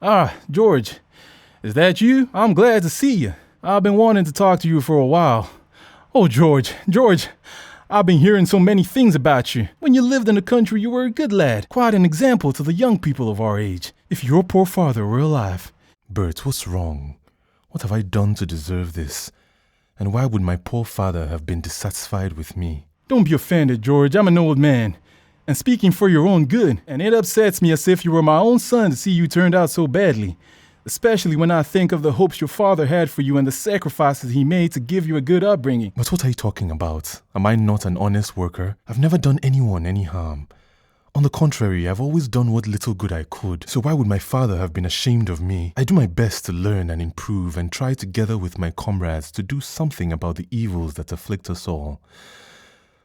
Ah, George, is that you? I'm glad to see you. I've been wanting to talk to you for a while. Oh, George, I've been hearing so many things about you. When you lived in the country, you were a good lad, quite an example to the young people of our age. If your poor father were alive. Bert, what's wrong? What have I done to deserve this? And why would my poor father have been dissatisfied with me? Don't be offended, George. I'm an old man. And speaking for your own good, and it upsets me as if you were my own son to see you turned out so badly. Especially when I think of the hopes your father had for you and the sacrifices he made to give you a good upbringing. But what are you talking about? Am I not an honest worker? I've never done anyone any harm. On the contrary, I've always done what little good I could. So why would my father have been ashamed of me? I do my best to learn and improve and try together with my comrades to do something about the evils that afflict us all.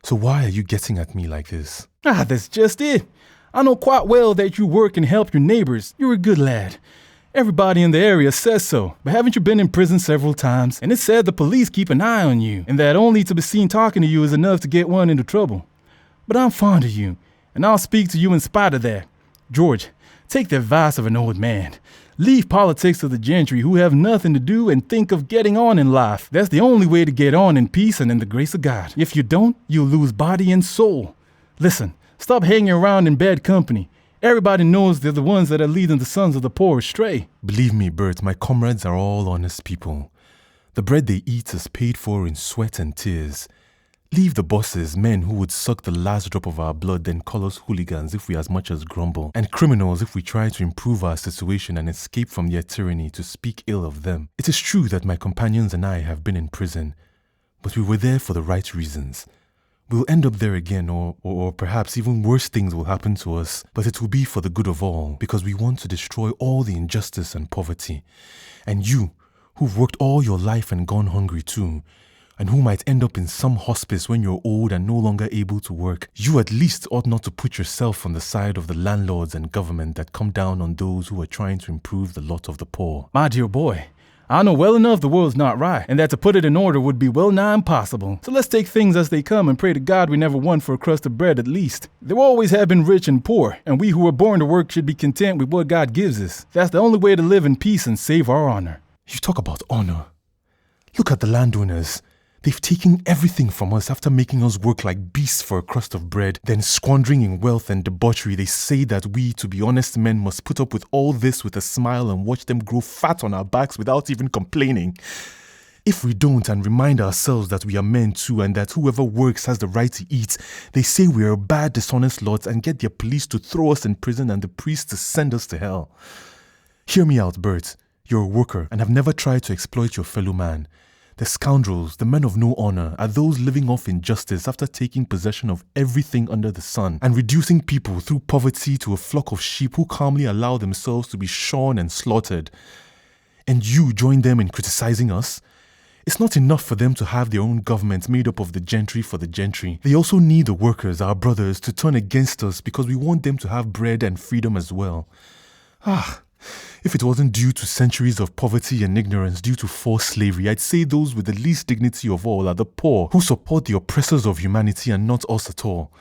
So why are you getting at me like this? That's just it. I know quite well that you work and help your neighbors. You're a good lad. Everybody in the area says so, but haven't you been in prison several times? And it's said the police keep an eye on you, and that only to be seen talking to you is enough to get one into trouble. But I'm fond of you, and I'll speak to you in spite of that. George, take the advice of an old man. Leave politics to the gentry who have nothing to do and think of getting on in life. That's the only way to get on in peace and in the grace of God. If you don't, you'll lose body and soul. Listen, stop hanging around in bad company. Everybody knows they're the ones that are leading the sons of the poor astray. Believe me, Bert, my comrades are all honest people. The bread they eat is paid for in sweat and tears. Leave the bosses, men who would suck the last drop of our blood, then call us hooligans if we as much as grumble, and criminals if we try to improve our situation and escape from their tyranny to speak ill of them. It is true that my companions and I have been in prison, but we were there for the right reasons. We'll end up there again, or perhaps even worse things will happen to us, but it will be for the good of all, because we want to destroy all the injustice and poverty. And you, who've worked all your life and gone hungry too, and who might end up in some hospice when you're old and no longer able to work, you at least ought not to put yourself on the side of the landlords and government that come down on those who are trying to improve the lot of the poor. My dear boy, I know well enough the world's not right, and that to put it in order would be well nigh impossible. So let's take things as they come and pray to God we never want for a crust of bread at least. There always have been rich and poor, and we who are born to work should be content with what God gives us. That's the only way to live in peace and save our honor. You talk about honor. Look at the landowners. They've taken everything from us after making us work like beasts for a crust of bread, then squandering in wealth and debauchery. They say that we, to be honest men, must put up with all this with a smile and watch them grow fat on our backs without even complaining. If we don't and remind ourselves that we are men too and that whoever works has the right to eat, they say we are bad, dishonest lots and get their police to throw us in prison and the priests to send us to hell. Hear me out, Bert. You're a worker and have never tried to exploit your fellow man. The scoundrels, the men of no honor, are those living off injustice after taking possession of everything under the sun and reducing people through poverty to a flock of sheep who calmly allow themselves to be shorn and slaughtered. And you join them in criticizing us? It's not enough for them to have their own government made up of the gentry for the gentry. They also need the workers, our brothers, to turn against us because we want them to have bread and freedom as well. If it wasn't due to centuries of poverty and ignorance due to forced slavery, I'd say those with the least dignity of all are the poor, who support the oppressors of humanity and not us at all.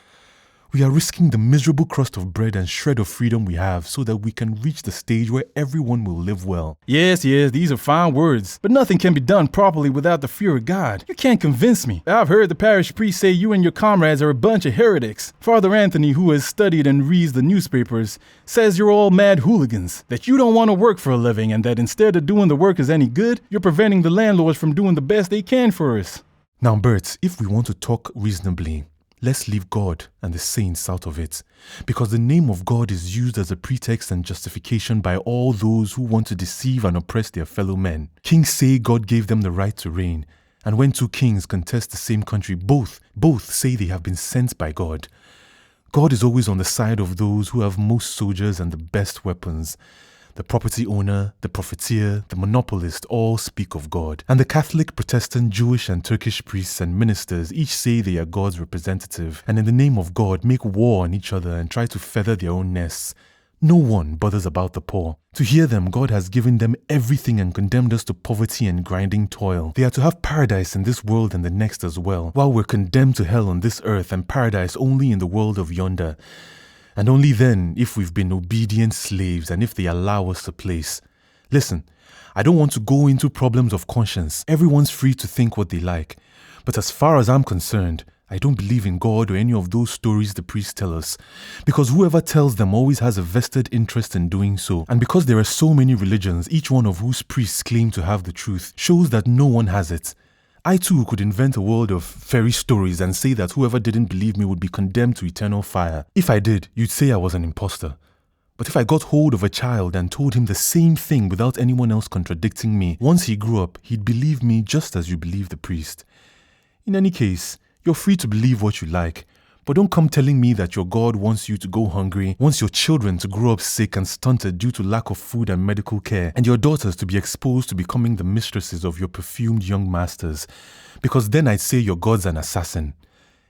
We are risking the miserable crust of bread and shred of freedom we have so that we can reach the stage where everyone will live well. Yes, these are fine words, but nothing can be done properly without the fear of God. You can't convince me. I've heard the parish priest say you and your comrades are a bunch of heretics. Father Anthony, who has studied and reads the newspapers, says you're all mad hooligans, that you don't want to work for a living, and that instead of doing the work as any good, you're preventing the landlords from doing the best they can for us. Now, Bert, if we want to talk reasonably, let's leave God and the saints out of it, because the name of God is used as a pretext and justification by all those who want to deceive and oppress their fellow men. Kings say God gave them the right to reign, and when two kings contest the same country, both say they have been sent by God. God is always on the side of those who have most soldiers and the best weapons. The property owner, the profiteer, the monopolist all speak of God. And the Catholic, Protestant, Jewish and Turkish priests and ministers each say they are God's representative and in the name of God make war on each other and try to feather their own nests. No one bothers about the poor. To hear them, God has given them everything and condemned us to poverty and grinding toil. They are to have paradise in this world and the next as well, while we're condemned to hell on this earth and paradise only in the world of yonder. And only then if we've been obedient slaves and if they allow us a place. Listen, I don't want to go into problems of conscience. Everyone's free to think what they like. But as far as I'm concerned, I don't believe in God or any of those stories the priests tell us. Because whoever tells them always has a vested interest in doing so. And because there are so many religions, each one of whose priests claim to have the truth, shows that no one has it. I too could invent a world of fairy stories and say that whoever didn't believe me would be condemned to eternal fire. If I did, you'd say I was an imposter. But if I got hold of a child and told him the same thing without anyone else contradicting me, once he grew up, he'd believe me just as you believe the priest. In any case, you're free to believe what you like, but don't come telling me that your God wants you to go hungry, wants your children to grow up sick and stunted due to lack of food and medical care, and your daughters to be exposed to becoming the mistresses of your perfumed young masters, because then I'd say your God's an assassin.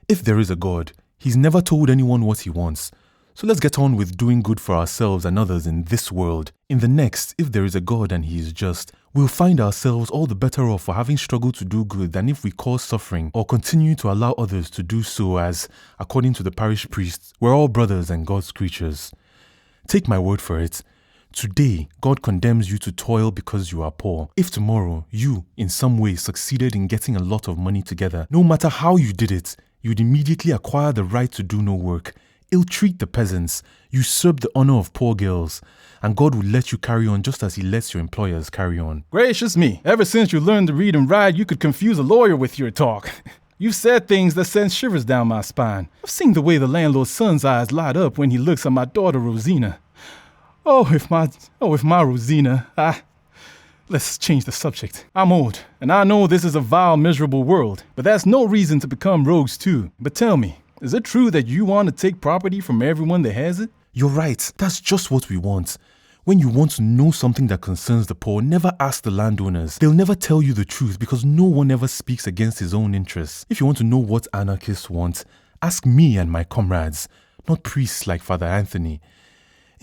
If there is a God, he's never told anyone what he wants. So let's get on with doing good for ourselves and others in this world. In the next, if there is a God and he is just, we'll find ourselves all the better off for having struggled to do good than if we cause suffering or continue to allow others to do so as, according to the parish priests, we're all brothers and God's creatures. Take my word for it. Today, God condemns you to toil because you are poor. If tomorrow, you, in some way, succeeded in getting a lot of money together, no matter how you did it, you'd immediately acquire the right to do no work, ill-treat the peasants, usurp the honor of poor girls, and God will let you carry on just as he lets your employers carry on. Gracious me, ever since you learned to read and write, you could confuse a lawyer with your talk. You've said things that send shivers down my spine. I've seen the way the landlord's son's eyes light up when he looks at my daughter Rosina. If my Rosina, let's change the subject. I'm old, and I know this is a vile, miserable world, but that's no reason to become rogues too. But tell me, is it true that you want to take property from everyone that has it? You're right. That's just what we want. When you want to know something that concerns the poor, never ask the landowners. They'll never tell you the truth because no one ever speaks against his own interests. If you want to know what anarchists want, ask me and my comrades, not priests like Father Anthony.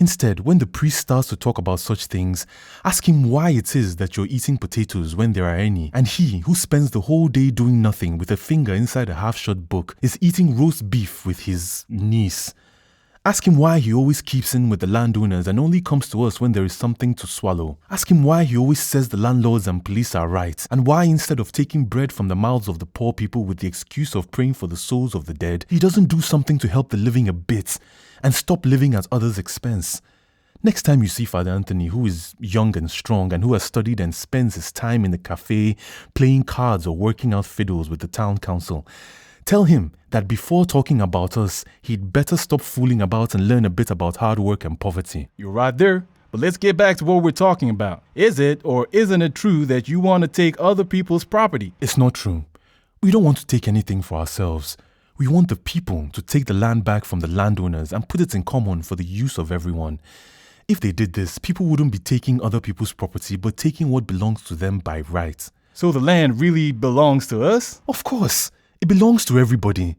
Instead, when the priest starts to talk about such things, ask him why it is that you're eating potatoes when there are any, and he, who spends the whole day doing nothing with a finger inside a half-shut book, is eating roast beef with his niece. Ask him why he always keeps in with the landowners and only comes to us when there is something to swallow. Ask him why he always says the landlords and police are right, and why instead of taking bread from the mouths of the poor people with the excuse of praying for the souls of the dead, he doesn't do something to help the living a bit and stop living at others' expense. Next time you see Father Anthony, who is young and strong and who has studied and spends his time in the cafe playing cards or working out fiddles with the town council, tell him that before talking about us, he'd better stop fooling about and learn a bit about hard work and poverty. You're right there, but let's get back to what we're talking about. Is it or isn't it true that you want to take other people's property? It's not true. We don't want to take anything for ourselves. We want the people to take the land back from the landowners and put it in common for the use of everyone. If they did this, people wouldn't be taking other people's property but taking what belongs to them by right. So the land really belongs to us? Of course. It belongs to everybody.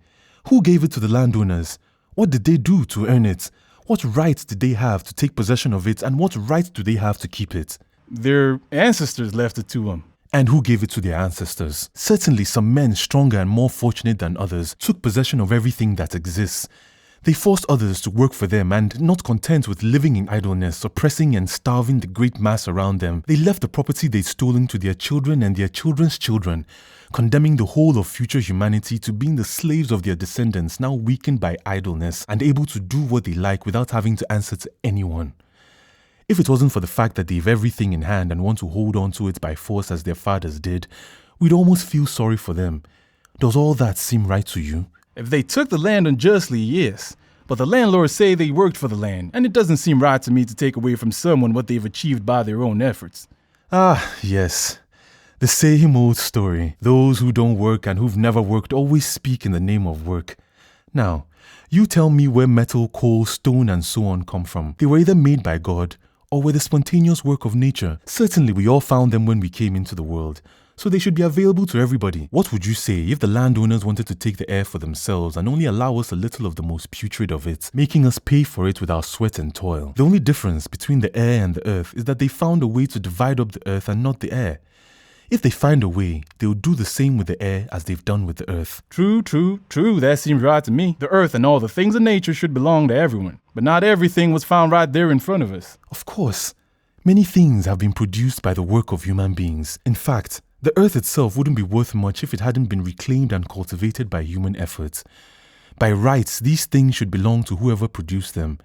Who gave it to the landowners? What did they do to earn it? What rights did they have to take possession of it, and what rights do they have to keep it? Their ancestors left it to them. And who gave it to their ancestors? Certainly some men stronger and more fortunate than others took possession of everything that exists. They forced others to work for them, and not content with living in idleness, oppressing and starving the great mass around them, they left the property they'd stolen to their children and their children's children, condemning the whole of future humanity to being the slaves of their descendants, now weakened by idleness and able to do what they like without having to answer to anyone. If it wasn't for the fact that they've everything in hand and want to hold on to it by force as their fathers did, we'd almost feel sorry for them. Does all that seem right to you? If they took the land unjustly, yes. But the landlords say they worked for the land, and it doesn't seem right to me to take away from someone what they've achieved by their own efforts. Ah, yes. The same old story. Those who don't work and who've never worked always speak in the name of work. Now, you tell me where metal, coal, stone, and so on come from. They were either made by God or were the spontaneous work of nature. Certainly we all found them when we came into the world, so they should be available to everybody. What would you say if the landowners wanted to take the air for themselves and only allow us a little of the most putrid of it, making us pay for it with our sweat and toil? The only difference between the air and the earth is that they found a way to divide up the earth and not the air. If they find a way, they'll do the same with the air as they've done with the earth. True. That seems right to me. The earth and all the things of nature should belong to everyone. But not everything was found right there in front of us. Of course, many things have been produced by the work of human beings. In fact, the earth itself wouldn't be worth much if it hadn't been reclaimed and cultivated by human efforts. By rights, these things should belong to whoever produced them.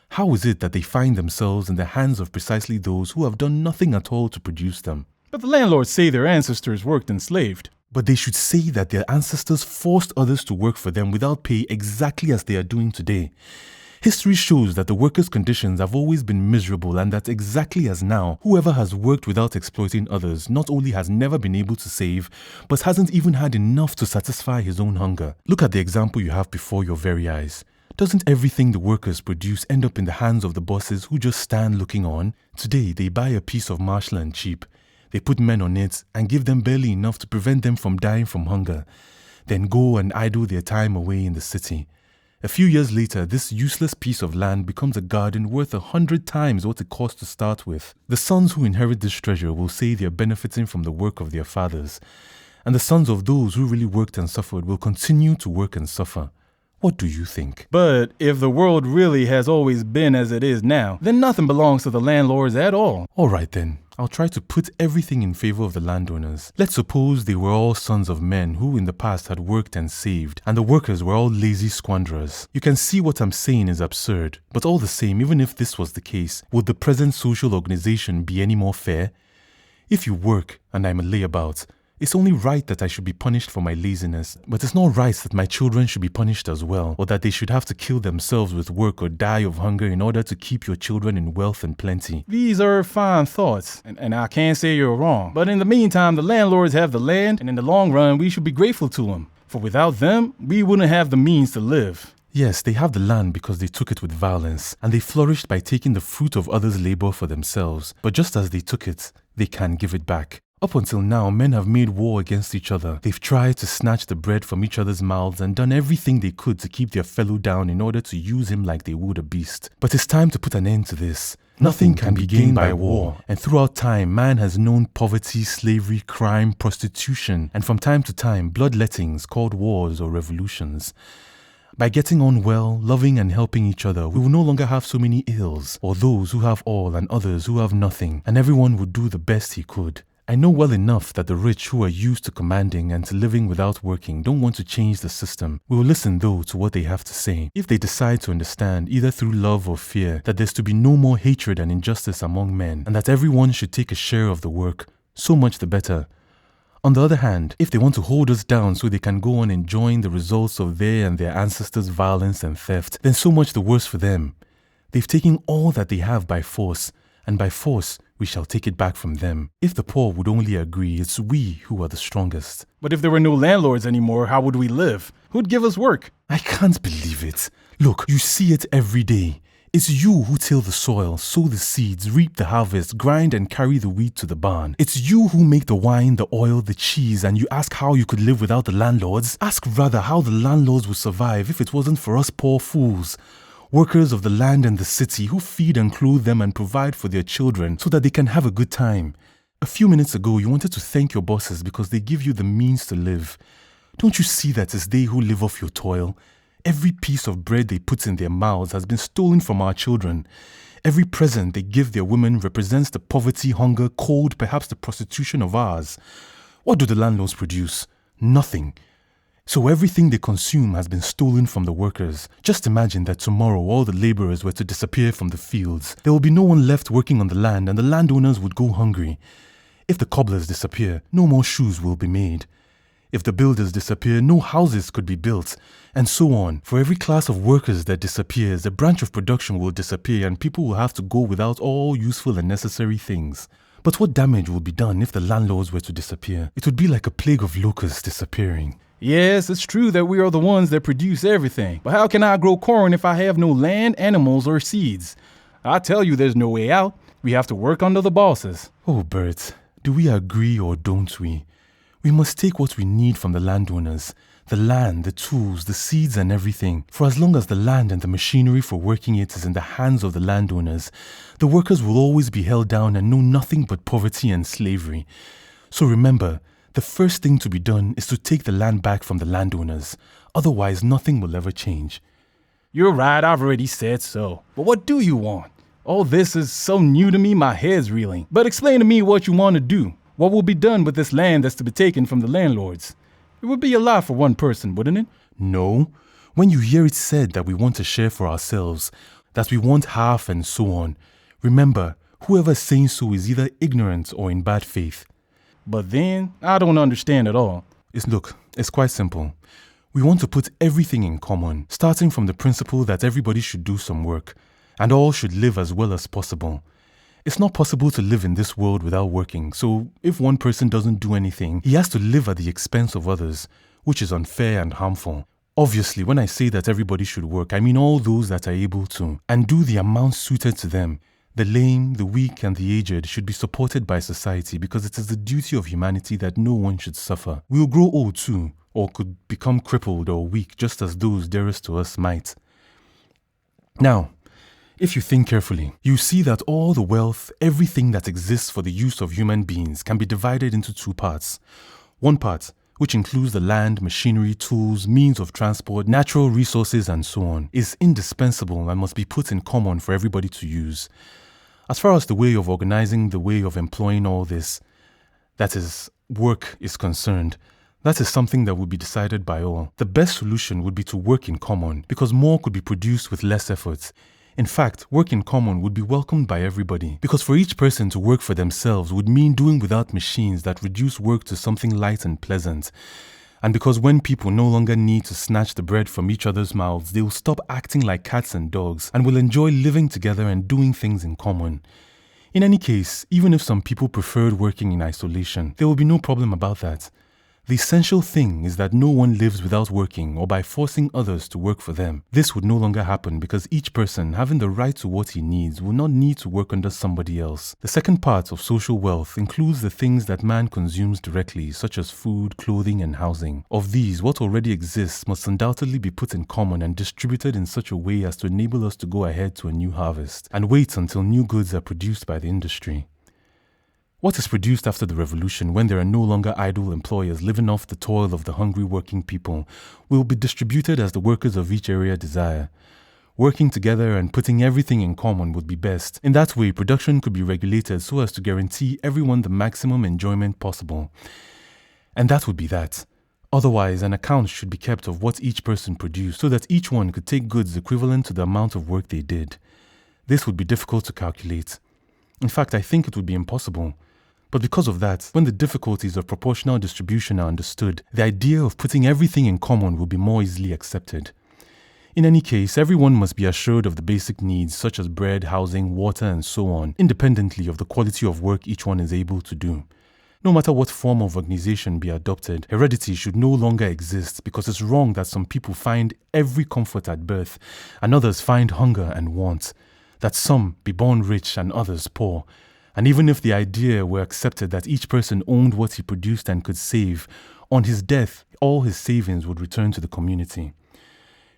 How is it that they find themselves in the hands of precisely those who have done nothing at all to produce them? But the landlords say their ancestors worked enslaved. But they should say that their ancestors forced others to work for them without pay exactly as they are doing today. History shows that the workers' conditions have always been miserable and that exactly as now, whoever has worked without exploiting others not only has never been able to save, but hasn't even had enough to satisfy his own hunger. Look at the example you have before your very eyes. Doesn't everything the workers produce end up in the hands of the bosses who just stand looking on? Today, they buy a piece of marshland cheap. They put men on it and give them barely enough to prevent them from dying from hunger, then go and idle their time away in the city. A few years later, this useless piece of land becomes a garden worth 100 times what it cost to start with. The sons who inherit this treasure will say they are benefiting from the work of their fathers, and the sons of those who really worked and suffered will continue to work and suffer. What do you think? But if the world really has always been as it is now, then nothing belongs to the landlords at all. All right then. I'll try to put everything in favor of the landowners. Let's suppose they were all sons of men who in the past had worked and saved, and the workers were all lazy squanderers. You can see what I'm saying is absurd, but all the same, even if this was the case, would the present social organization be any more fair? If you work and I'm a layabout, it's only right that I should be punished for my laziness, but it's not right that my children should be punished as well, or that they should have to kill themselves with work or die of hunger in order to keep your children in wealth and plenty. These are fine thoughts, and I can't say you're wrong. But in the meantime, the landlords have the land, and in the long run, we should be grateful to them. For without them, we wouldn't have the means to live. Yes, they have the land because they took it with violence, and they flourished by taking the fruit of others' labor for themselves. But just as they took it, they can give it back. Up until now, men have made war against each other. They've tried to snatch the bread from each other's mouths and done everything they could to keep their fellow down in order to use him like they would a beast. But it's time to put an end to this. Nothing can be gained by war, and throughout time, man has known poverty, slavery, crime, prostitution, and from time to time, bloodlettings called wars or revolutions. By getting on well, loving and helping each other, we will no longer have so many ills, or those who have all and others who have nothing, and everyone would do the best he could. I know well enough that the rich who are used to commanding and to living without working don't want to change the system. We will listen though to what they have to say. If they decide to understand, either through love or fear, that there's to be no more hatred and injustice among men, and that everyone should take a share of the work, so much the better. On the other hand, if they want to hold us down so they can go on enjoying the results of their and their ancestors' violence and theft, then so much the worse for them. They've taken all that they have by force, and by force, we shall take it back from them. If the poor would only agree, it's we who are the strongest. But if there were no landlords anymore, how would we live? Who'd give us work? I can't believe it. Look, you see it every day. It's you who till the soil, sow the seeds, reap the harvest, grind and carry the wheat to the barn. It's you who make the wine, the oil, the cheese, and you ask how you could live without the landlords? Ask rather how the landlords would survive if it wasn't for us poor fools. Workers of the land and the city who feed and clothe them and provide for their children so that they can have a good time. A few minutes ago, you wanted to thank your bosses because they give you the means to live. Don't you see that it's they who live off your toil? Every piece of bread they put in their mouths has been stolen from our children. Every present they give their women represents the poverty, hunger, cold, perhaps the prostitution of ours. What do the landlords produce? Nothing. So everything they consume has been stolen from the workers. Just imagine that tomorrow all the laborers were to disappear from the fields. There will be no one left working on the land and the landowners would go hungry. If the cobblers disappear, no more shoes will be made. If the builders disappear, no houses could be built, and so on. For every class of workers that disappears, a branch of production will disappear and people will have to go without all useful and necessary things. But what damage will be done if the landlords were to disappear? It would be like a plague of locusts disappearing. Yes, it's true that we are the ones that produce everything. But how can I grow corn if I have no land, animals, or seeds? I tell you there's no way out. We have to work under the bosses. Oh, Bert, do we agree or don't we? We must take what we need from the landowners. The land, the tools, the seeds and everything. For as long as the land and the machinery for working it is in the hands of the landowners, the workers will always be held down and know nothing but poverty and slavery. So remember, the first thing to be done is to take the land back from the landowners. Otherwise, nothing will ever change. You're right, I've already said so. But what do you want? All this is so new to me, my head's reeling. But explain to me what you want to do. What will be done with this land that's to be taken from the landlords? It would be a lot for one person, wouldn't it? No. When you hear it said that we want to share for ourselves, that we want half and so on, remember, whoever is saying so is either ignorant or in bad faith. But then, I don't understand at all. It's quite simple. We want to put everything in common, starting from the principle that everybody should do some work, and all should live as well as possible. It's not possible to live in this world without working, so if one person doesn't do anything, he has to live at the expense of others, which is unfair and harmful. Obviously, when I say that everybody should work, I mean all those that are able to, and do the amount suited to them. The lame, the weak, and the aged should be supported by society because it is the duty of humanity that no one should suffer. We will grow old too, or could become crippled or weak just as those dearest to us might. Now, if you think carefully, you see that all the wealth, everything that exists for the use of human beings can be divided into two parts. One part, which includes the land, machinery, tools, means of transport, natural resources, and so on, is indispensable and must be put in common for everybody to use. As far as the way of organizing, the way of employing all this, that is, work, is concerned, that is something that would be decided by all. The best solution would be to work in common, because more could be produced with less effort. In fact, work in common would be welcomed by everybody, because for each person to work for themselves would mean doing without machines that reduce work to something light and pleasant. And because when people no longer need to snatch the bread from each other's mouths, they will stop acting like cats and dogs and will enjoy living together and doing things in common. In any case, even if some people preferred working in isolation, there will be no problem about that. The essential thing is that no one lives without working or by forcing others to work for them. This would no longer happen because each person, having the right to what he needs, will not need to work under somebody else. The second part of social wealth includes the things that man consumes directly, such as food, clothing, and housing. Of these, what already exists must undoubtedly be put in common and distributed in such a way as to enable us to go ahead to a new harvest and wait until new goods are produced by the industry. What is produced after the revolution, when there are no longer idle employers living off the toil of the hungry working people, will be distributed as the workers of each area desire. Working together and putting everything in common would be best. In that way, production could be regulated so as to guarantee everyone the maximum enjoyment possible. And that would be that. Otherwise, an account should be kept of what each person produced so that each one could take goods equivalent to the amount of work they did. This would be difficult to calculate. In fact, I think it would be impossible. But because of that, when the difficulties of proportional distribution are understood, the idea of putting everything in common will be more easily accepted. In any case, everyone must be assured of the basic needs such as bread, housing, water, and so on, independently of the quality of work each one is able to do. No matter what form of organization be adopted, heredity should no longer exist because it's wrong that some people find every comfort at birth and others find hunger and want, that some be born rich and others poor. And even if the idea were accepted that each person owned what he produced and could save, on his death, all his savings would return to the community.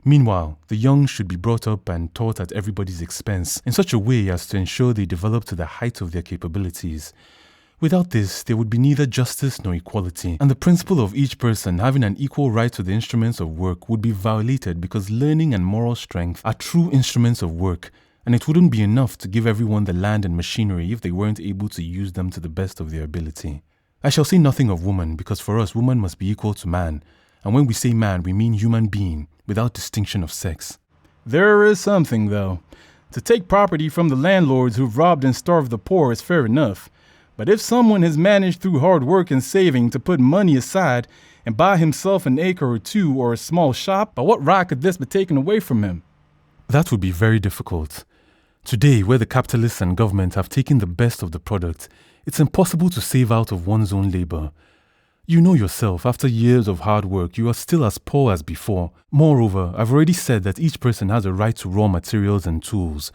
Meanwhile, the young should be brought up and taught at everybody's expense in such a way as to ensure they develop to the height of their capabilities. Without this, there would be neither justice nor equality, and the principle of each person having an equal right to the instruments of work would be violated because learning and moral strength are true instruments of work, and it wouldn't be enough to give everyone the land and machinery if they weren't able to use them to the best of their ability. I shall say nothing of woman, because for us, woman must be equal to man, and when we say man, we mean human being, without distinction of sex. There is something, though. To take property from the landlords who've robbed and starved the poor is fair enough. But if someone has managed through hard work and saving to put money aside and buy himself an acre or two or a small shop, by what right could this be taken away from him? That would be very difficult. Today, where the capitalists and government have taken the best of the product, it's impossible to save out of one's own labor. You know yourself, after years of hard work, you are still as poor as before. Moreover, I've already said that each person has a right to raw materials and tools.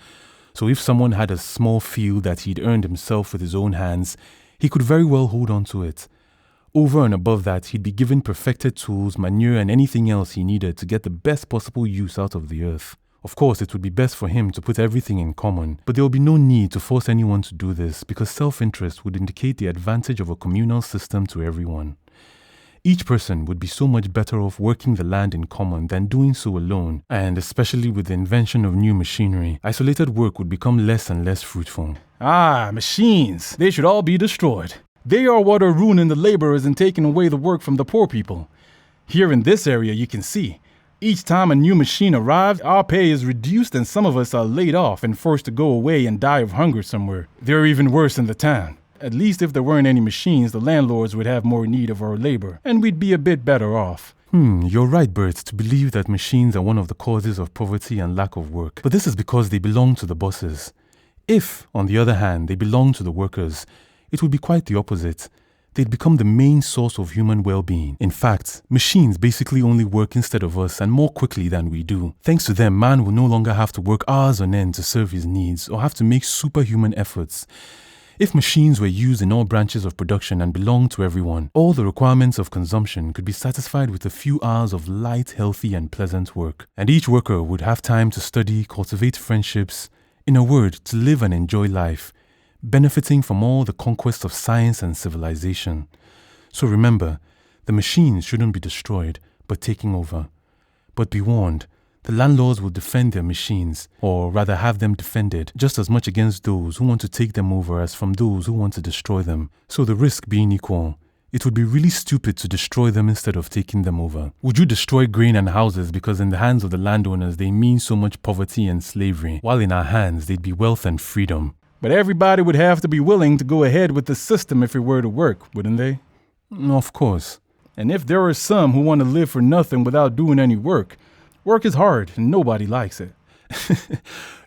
So if someone had a small field that he'd earned himself with his own hands, he could very well hold on to it. Over and above that, he'd be given perfected tools, manure, and anything else he needed to get the best possible use out of the earth. Of course, it would be best for him to put everything in common, but there will be no need to force anyone to do this because self-interest would indicate the advantage of a communal system to everyone. Each person would be so much better off working the land in common than doing so alone, and especially with the invention of new machinery, isolated work would become less and less fruitful. Ah, machines. They should all be destroyed. They are what are ruining the laborers and taking away the work from the poor people. Here in this area, you can see, each time a new machine arrives, our pay is reduced and some of us are laid off and forced to go away and die of hunger somewhere. They're even worse in the town. At least if there weren't any machines, the landlords would have more need of our labor, and we'd be a bit better off. You're right, Bert, to believe that machines are one of the causes of poverty and lack of work. But this is because they belong to the bosses. If, on the other hand, they belong to the workers, it would be quite the opposite. They'd become the main source of human well-being. In fact, machines basically only work instead of us and more quickly than we do. Thanks to them, man will no longer have to work hours on end to serve his needs or have to make superhuman efforts. If machines were used in all branches of production and belonged to everyone, all the requirements of consumption could be satisfied with a few hours of light, healthy, and pleasant work. And each worker would have time to study, cultivate friendships, in a word, to live and enjoy life, benefiting from all the conquests of science and civilization. So remember, the machines shouldn't be destroyed, but taken over. But be warned, the landlords will defend their machines, or rather have them defended, just as much against those who want to take them over as from those who want to destroy them. So the risk being equal, it would be really stupid to destroy them instead of taking them over. Would you destroy grain and houses because in the hands of the landowners they mean so much poverty and slavery, while in our hands they'd be wealth and freedom? But everybody would have to be willing to go ahead with the system if it were to work, wouldn't they? Of course. And if there are some who want to live for nothing without doing any work, work is hard and nobody likes it.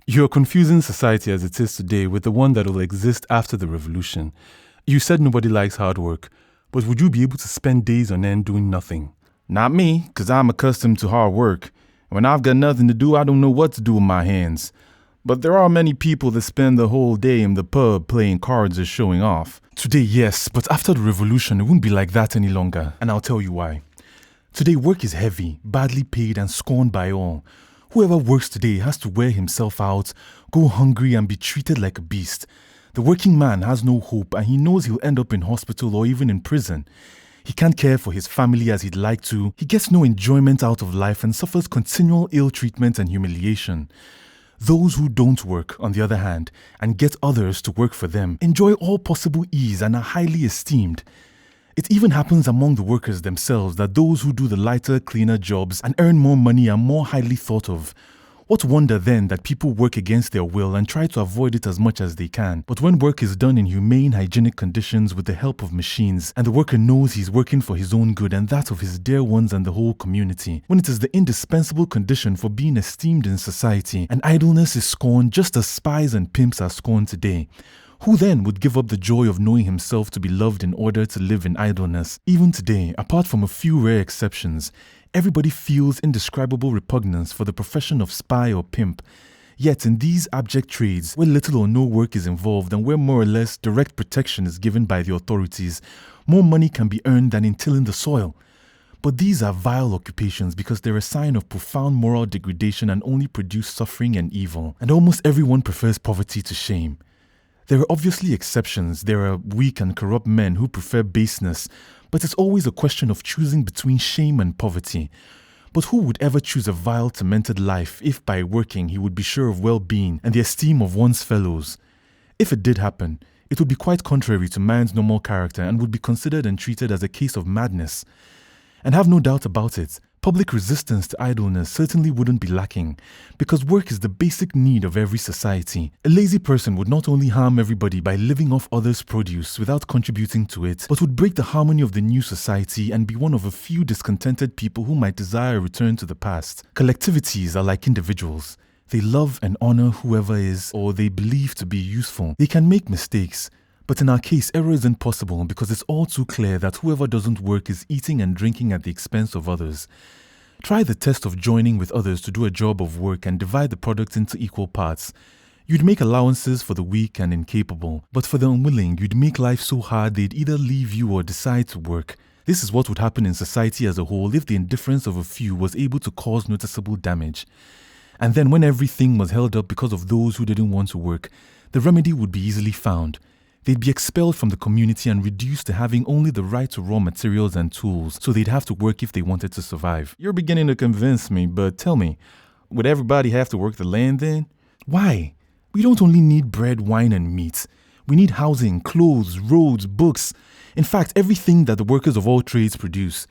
You're confusing society as it is today with the one that will exist after the revolution. You said nobody likes hard work, but would you be able to spend days on end doing nothing? Not me, because I'm accustomed to hard work. When I've got nothing to do, I don't know what to do with my hands. But there are many people that spend the whole day in the pub playing cards or showing off. Today, yes, but after the revolution, it won't be like that any longer. And I'll tell you why. Today, work is heavy, badly paid, and scorned by all. Whoever works today has to wear himself out, go hungry, and be treated like a beast. The working man has no hope, and he knows he'll end up in hospital or even in prison. He can't care for his family as he'd like to. He gets no enjoyment out of life and suffers continual ill treatment and humiliation. Those who don't work, on the other hand, and get others to work for them, enjoy all possible ease and are highly esteemed. It even happens among the workers themselves that those who do the lighter, cleaner jobs and earn more money are more highly thought of. What wonder then that people work against their will and try to avoid it as much as they can. But when work is done in humane, hygienic conditions with the help of machines, and the worker knows he's working for his own good and that of his dear ones and the whole community, when it is the indispensable condition for being esteemed in society, and idleness is scorned just as spies and pimps are scorned today, who then would give up the joy of knowing himself to be loved in order to live in idleness? Even today, apart from a few rare exceptions, everybody feels indescribable repugnance for the profession of spy or pimp. Yet in these abject trades, where little or no work is involved and where more or less direct protection is given by the authorities, more money can be earned than in tilling the soil. But these are vile occupations because they're a sign of profound moral degradation and only produce suffering and evil. And almost everyone prefers poverty to shame. There are obviously exceptions. There are weak and corrupt men who prefer baseness, but it's always a question of choosing between shame and poverty. But who would ever choose a vile, tormented life if by working he would be sure of well-being and the esteem of one's fellows? If it did happen, it would be quite contrary to man's normal character and would be considered and treated as a case of madness. And have no doubt about it, public resistance to idleness certainly wouldn't be lacking, because work is the basic need of every society. A lazy person would not only harm everybody by living off others' produce without contributing to it, but would break the harmony of the new society and be one of a few discontented people who might desire a return to the past. Collectivities are like individuals. They love and honor whoever is, or they believe to be useful. They can make mistakes, but in our case, error isn't possible because it's all too clear that whoever doesn't work is eating and drinking at the expense of others. Try the test of joining with others to do a job of work and divide the product into equal parts. You'd make allowances for the weak and incapable, but for the unwilling, you'd make life so hard they'd either leave you or decide to work. This is what would happen in society as a whole if the indifference of a few was able to cause noticeable damage. And then when everything was held up because of those who didn't want to work, the remedy would be easily found. They'd be expelled from the community and reduced to having only the right to raw materials and tools, so they'd have to work if they wanted to survive. You're beginning to convince me, but tell me, would everybody have to work the land then? Why? We don't only need bread, wine, and meat. We need housing, clothes, roads, books. In fact, everything that the workers of all trades produce.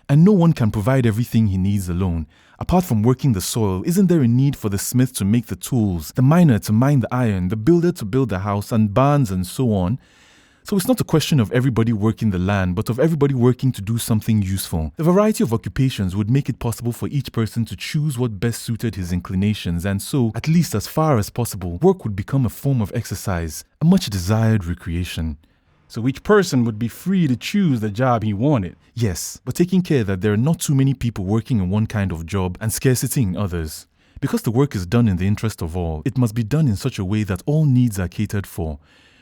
And no one can provide everything he needs alone. Apart from working the soil, isn't there a need for the smith to make the tools, the miner to mine the iron, the builder to build the house, and barns and so on? So it's not a question of everybody working the land, but of everybody working to do something useful. The variety of occupations would make it possible for each person to choose what best suited his inclinations, and so, at least as far as possible, work would become a form of exercise, a much desired recreation. So each person would be free to choose the job he wanted. Yes, but taking care that there are not too many people working in one kind of job and scarcity in others. Because the work is done in the interest of all, it must be done in such a way that all needs are catered for.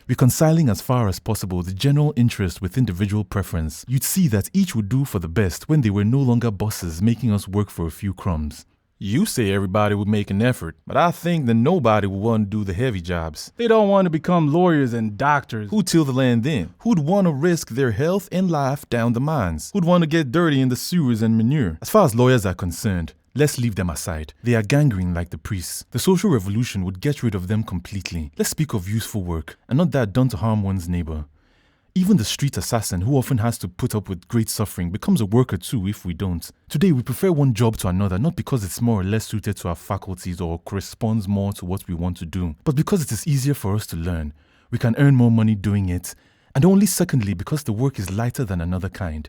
Reconciling as far as possible the general interest with individual preference, you'd see that each would do for the best when they were no longer bosses making us work for a few crumbs. You say everybody would make an effort, but I think that nobody would want to do the heavy jobs. They don't want to become lawyers and doctors. Who'd till the land then? Who'd want to risk their health and life down the mines? Who'd want to get dirty in the sewers and manure? As far as lawyers are concerned, let's leave them aside. They are gangrene like the priests. The social revolution would get rid of them completely. Let's speak of useful work, and not that done to harm one's neighbor. Even the street assassin, who often has to put up with great suffering, becomes a worker too if we don't. Today, we prefer one job to another, not because it's more or less suited to our faculties or corresponds more to what we want to do, but because it is easier for us to learn. We can earn more money doing it, and only secondly because the work is lighter than another kind,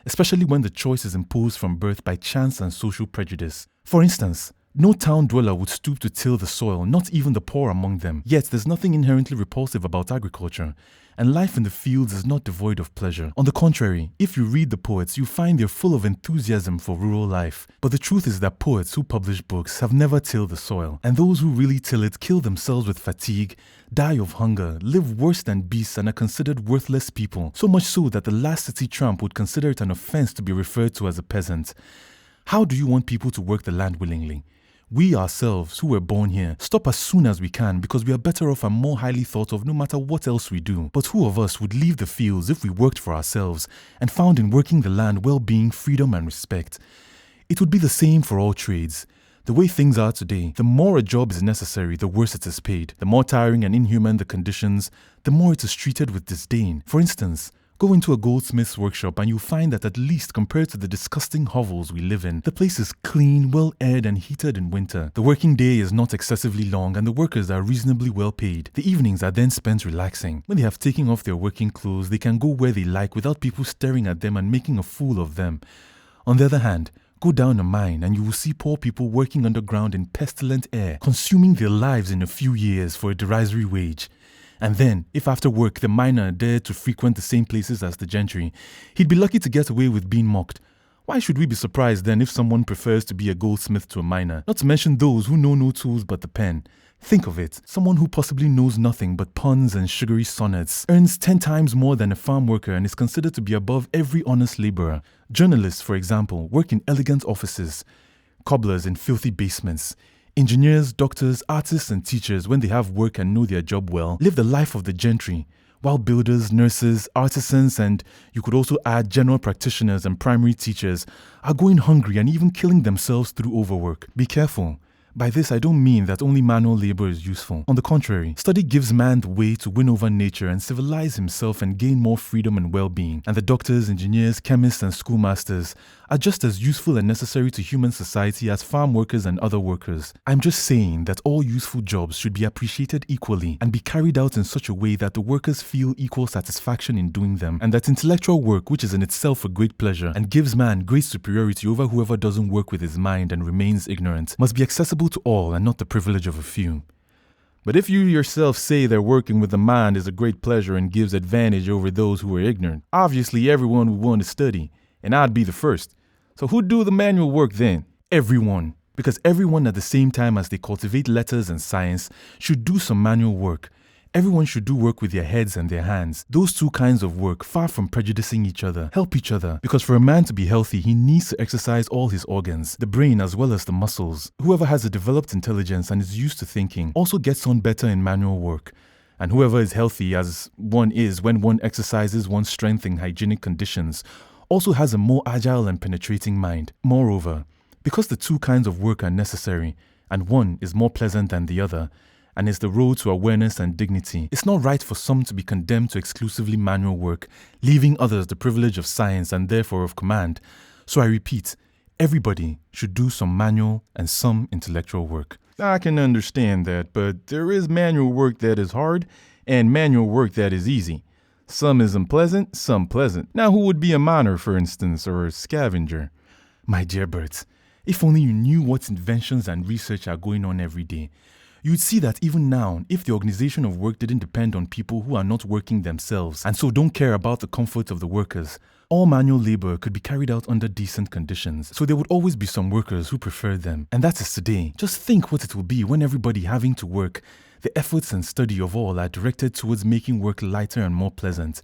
especially when the choice is imposed from birth by chance and social prejudice. For instance, no town dweller would stoop to till the soil, not even the poor among them. Yet there's nothing inherently repulsive about agriculture, and life in the fields is not devoid of pleasure. On the contrary, if you read the poets, you find they're full of enthusiasm for rural life. But the truth is that poets who publish books have never tilled the soil, and those who really till it kill themselves with fatigue, die of hunger, live worse than beasts, and are considered worthless people, so much so that the last city tramp would consider it an offense to be referred to as a peasant. How do you want people to work the land willingly? We ourselves, who were born here, stop as soon as we can because we are better off and more highly thought of no matter what else we do. But who of us would leave the fields if we worked for ourselves and found in working the land well-being, freedom and respect? It would be the same for all trades. The way things are today, the more a job is necessary, the worse it is paid. The more tiring and inhuman the conditions, the more it is treated with disdain. For instance, go into a goldsmith's workshop and you'll find that at least compared to the disgusting hovels we live in, the place is clean, well-aired and heated in winter. The working day is not excessively long and the workers are reasonably well paid. The evenings are then spent relaxing. When they have taken off their working clothes, they can go where they like without people staring at them and making a fool of them. On the other hand, go down a mine and you will see poor people working underground in pestilent air, consuming their lives in a few years for a derisory wage. And then, if after work the miner dared to frequent the same places as the gentry, he'd be lucky to get away with being mocked. Why should we be surprised then if someone prefers to be a goldsmith to a miner? Not to mention those who know no tools but the pen. Think of it, someone who possibly knows nothing but puns and sugary sonnets earns 10 times more than a farm worker and is considered to be above every honest laborer. Journalists, for example, work in elegant offices, cobblers in filthy basements. Engineers, doctors, artists and teachers, when they have work and know their job well, live the life of the gentry, while builders, nurses, artisans and you could also add general practitioners and primary teachers are going hungry and even killing themselves through overwork. Be careful. By this, I don't mean that only manual labor is useful. On the contrary, study gives man the way to win over nature and civilize himself and gain more freedom and well-being. And the doctors, engineers, chemists, and schoolmasters are just as useful and necessary to human society as farm workers and other workers. I'm just saying that all useful jobs should be appreciated equally and be carried out in such a way that the workers feel equal satisfaction in doing them, and that intellectual work, which is in itself a great pleasure and gives man great superiority over whoever doesn't work with his mind and remains ignorant, must be accessible to all and not the privilege of a few. But if you yourself say that working with the mind is a great pleasure and gives advantage over those who are ignorant, obviously everyone would want to study, and I'd be the first. So who'd do the manual work then? Everyone. Because everyone at the same time as they cultivate letters and science should do some manual work. Everyone should do work with their heads and their hands. Those two kinds of work, far from prejudicing each other, help each other. Because for a man to be healthy, he needs to exercise all his organs, the brain as well as the muscles. Whoever has a developed intelligence and is used to thinking also gets on better in manual work. And whoever is healthy, as one is when one exercises one's strength in hygienic conditions, also has a more agile and penetrating mind. Moreover, because the two kinds of work are necessary, and one is more pleasant than the other, and is the road to awareness and dignity, it's not right for some to be condemned to exclusively manual work, leaving others the privilege of science and therefore of command. So I repeat, everybody should do some manual and some intellectual work. I can understand that, but there is manual work that is hard and manual work that is easy. Some is unpleasant, some pleasant. Now, who would be a miner, for instance, or a scavenger? My dear Bert, if only you knew what inventions and research are going on every day. You'd see that even now, if the organization of work didn't depend on people who are not working themselves and so don't care about the comfort of the workers, all manual labor could be carried out under decent conditions, so there would always be some workers who prefer them. And that is today. Just think what it will be when everybody having to work, the efforts and study of all are directed towards making work lighter and more pleasant.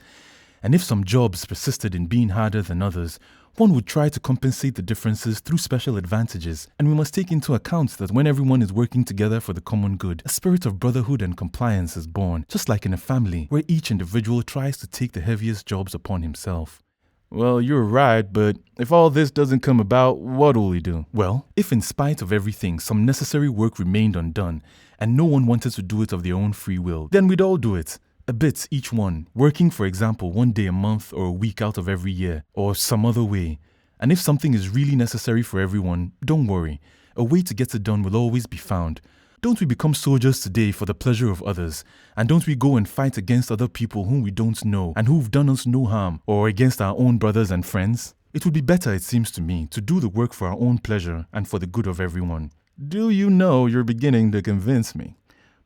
And if some jobs persisted in being harder than others, one would try to compensate the differences through special advantages, and we must take into account that when everyone is working together for the common good, a spirit of brotherhood and compliance is born, just like in a family, where each individual tries to take the heaviest jobs upon himself. Well, you're right, but if all this doesn't come about, what will we do? Well, if in spite of everything, some necessary work remained undone, and no one wanted to do it of their own free will, then we'd all do it. A bit each one, working for example 1 day a month or a week out of every year, or some other way. And if something is really necessary for everyone, don't worry, a way to get it done will always be found. Don't we become soldiers today for the pleasure of others, and don't we go and fight against other people whom we don't know and who've done us no harm, or against our own brothers and friends? It would be better, it seems to me, to do the work for our own pleasure and for the good of everyone. Do you know you're beginning to convince me?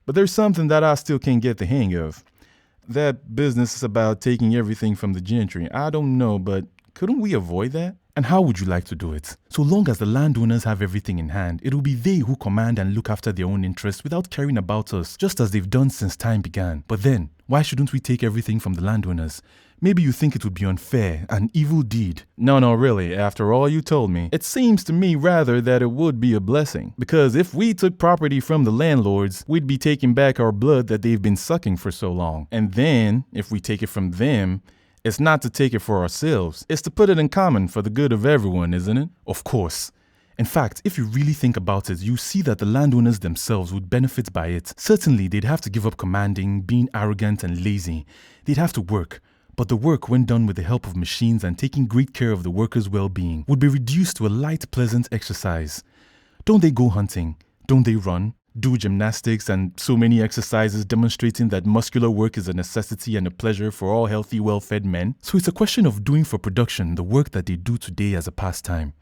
But there's something that I still can't get the hang of. That business is about taking everything from the gentry. I don't know, but couldn't we avoid that? And how would you like to do it? So long as the landowners have everything in hand, it will be they who command and look after their own interests without caring about us, just as they've done since time began. But then, why shouldn't we take everything from the landowners? Maybe you think it would be unfair, an evil deed. No, really, after all you told me, it seems to me rather that it would be a blessing. Because if we took property from the landlords, we'd be taking back our blood that they've been sucking for so long. And then, if we take it from them, it's not to take it for ourselves. It's to put it in common for the good of everyone, isn't it? Of course. In fact, if you really think about it, you see that the landowners themselves would benefit by it. Certainly, they'd have to give up commanding, being arrogant and lazy. They'd have to work. But the work, when done with the help of machines and taking great care of the workers' well-being, would be reduced to a light, pleasant exercise. Don't they go hunting? Don't they run? Do gymnastics and so many exercises demonstrating that muscular work is a necessity and a pleasure for all healthy, well-fed men? So it's a question of doing for production the work that they do today as a pastime.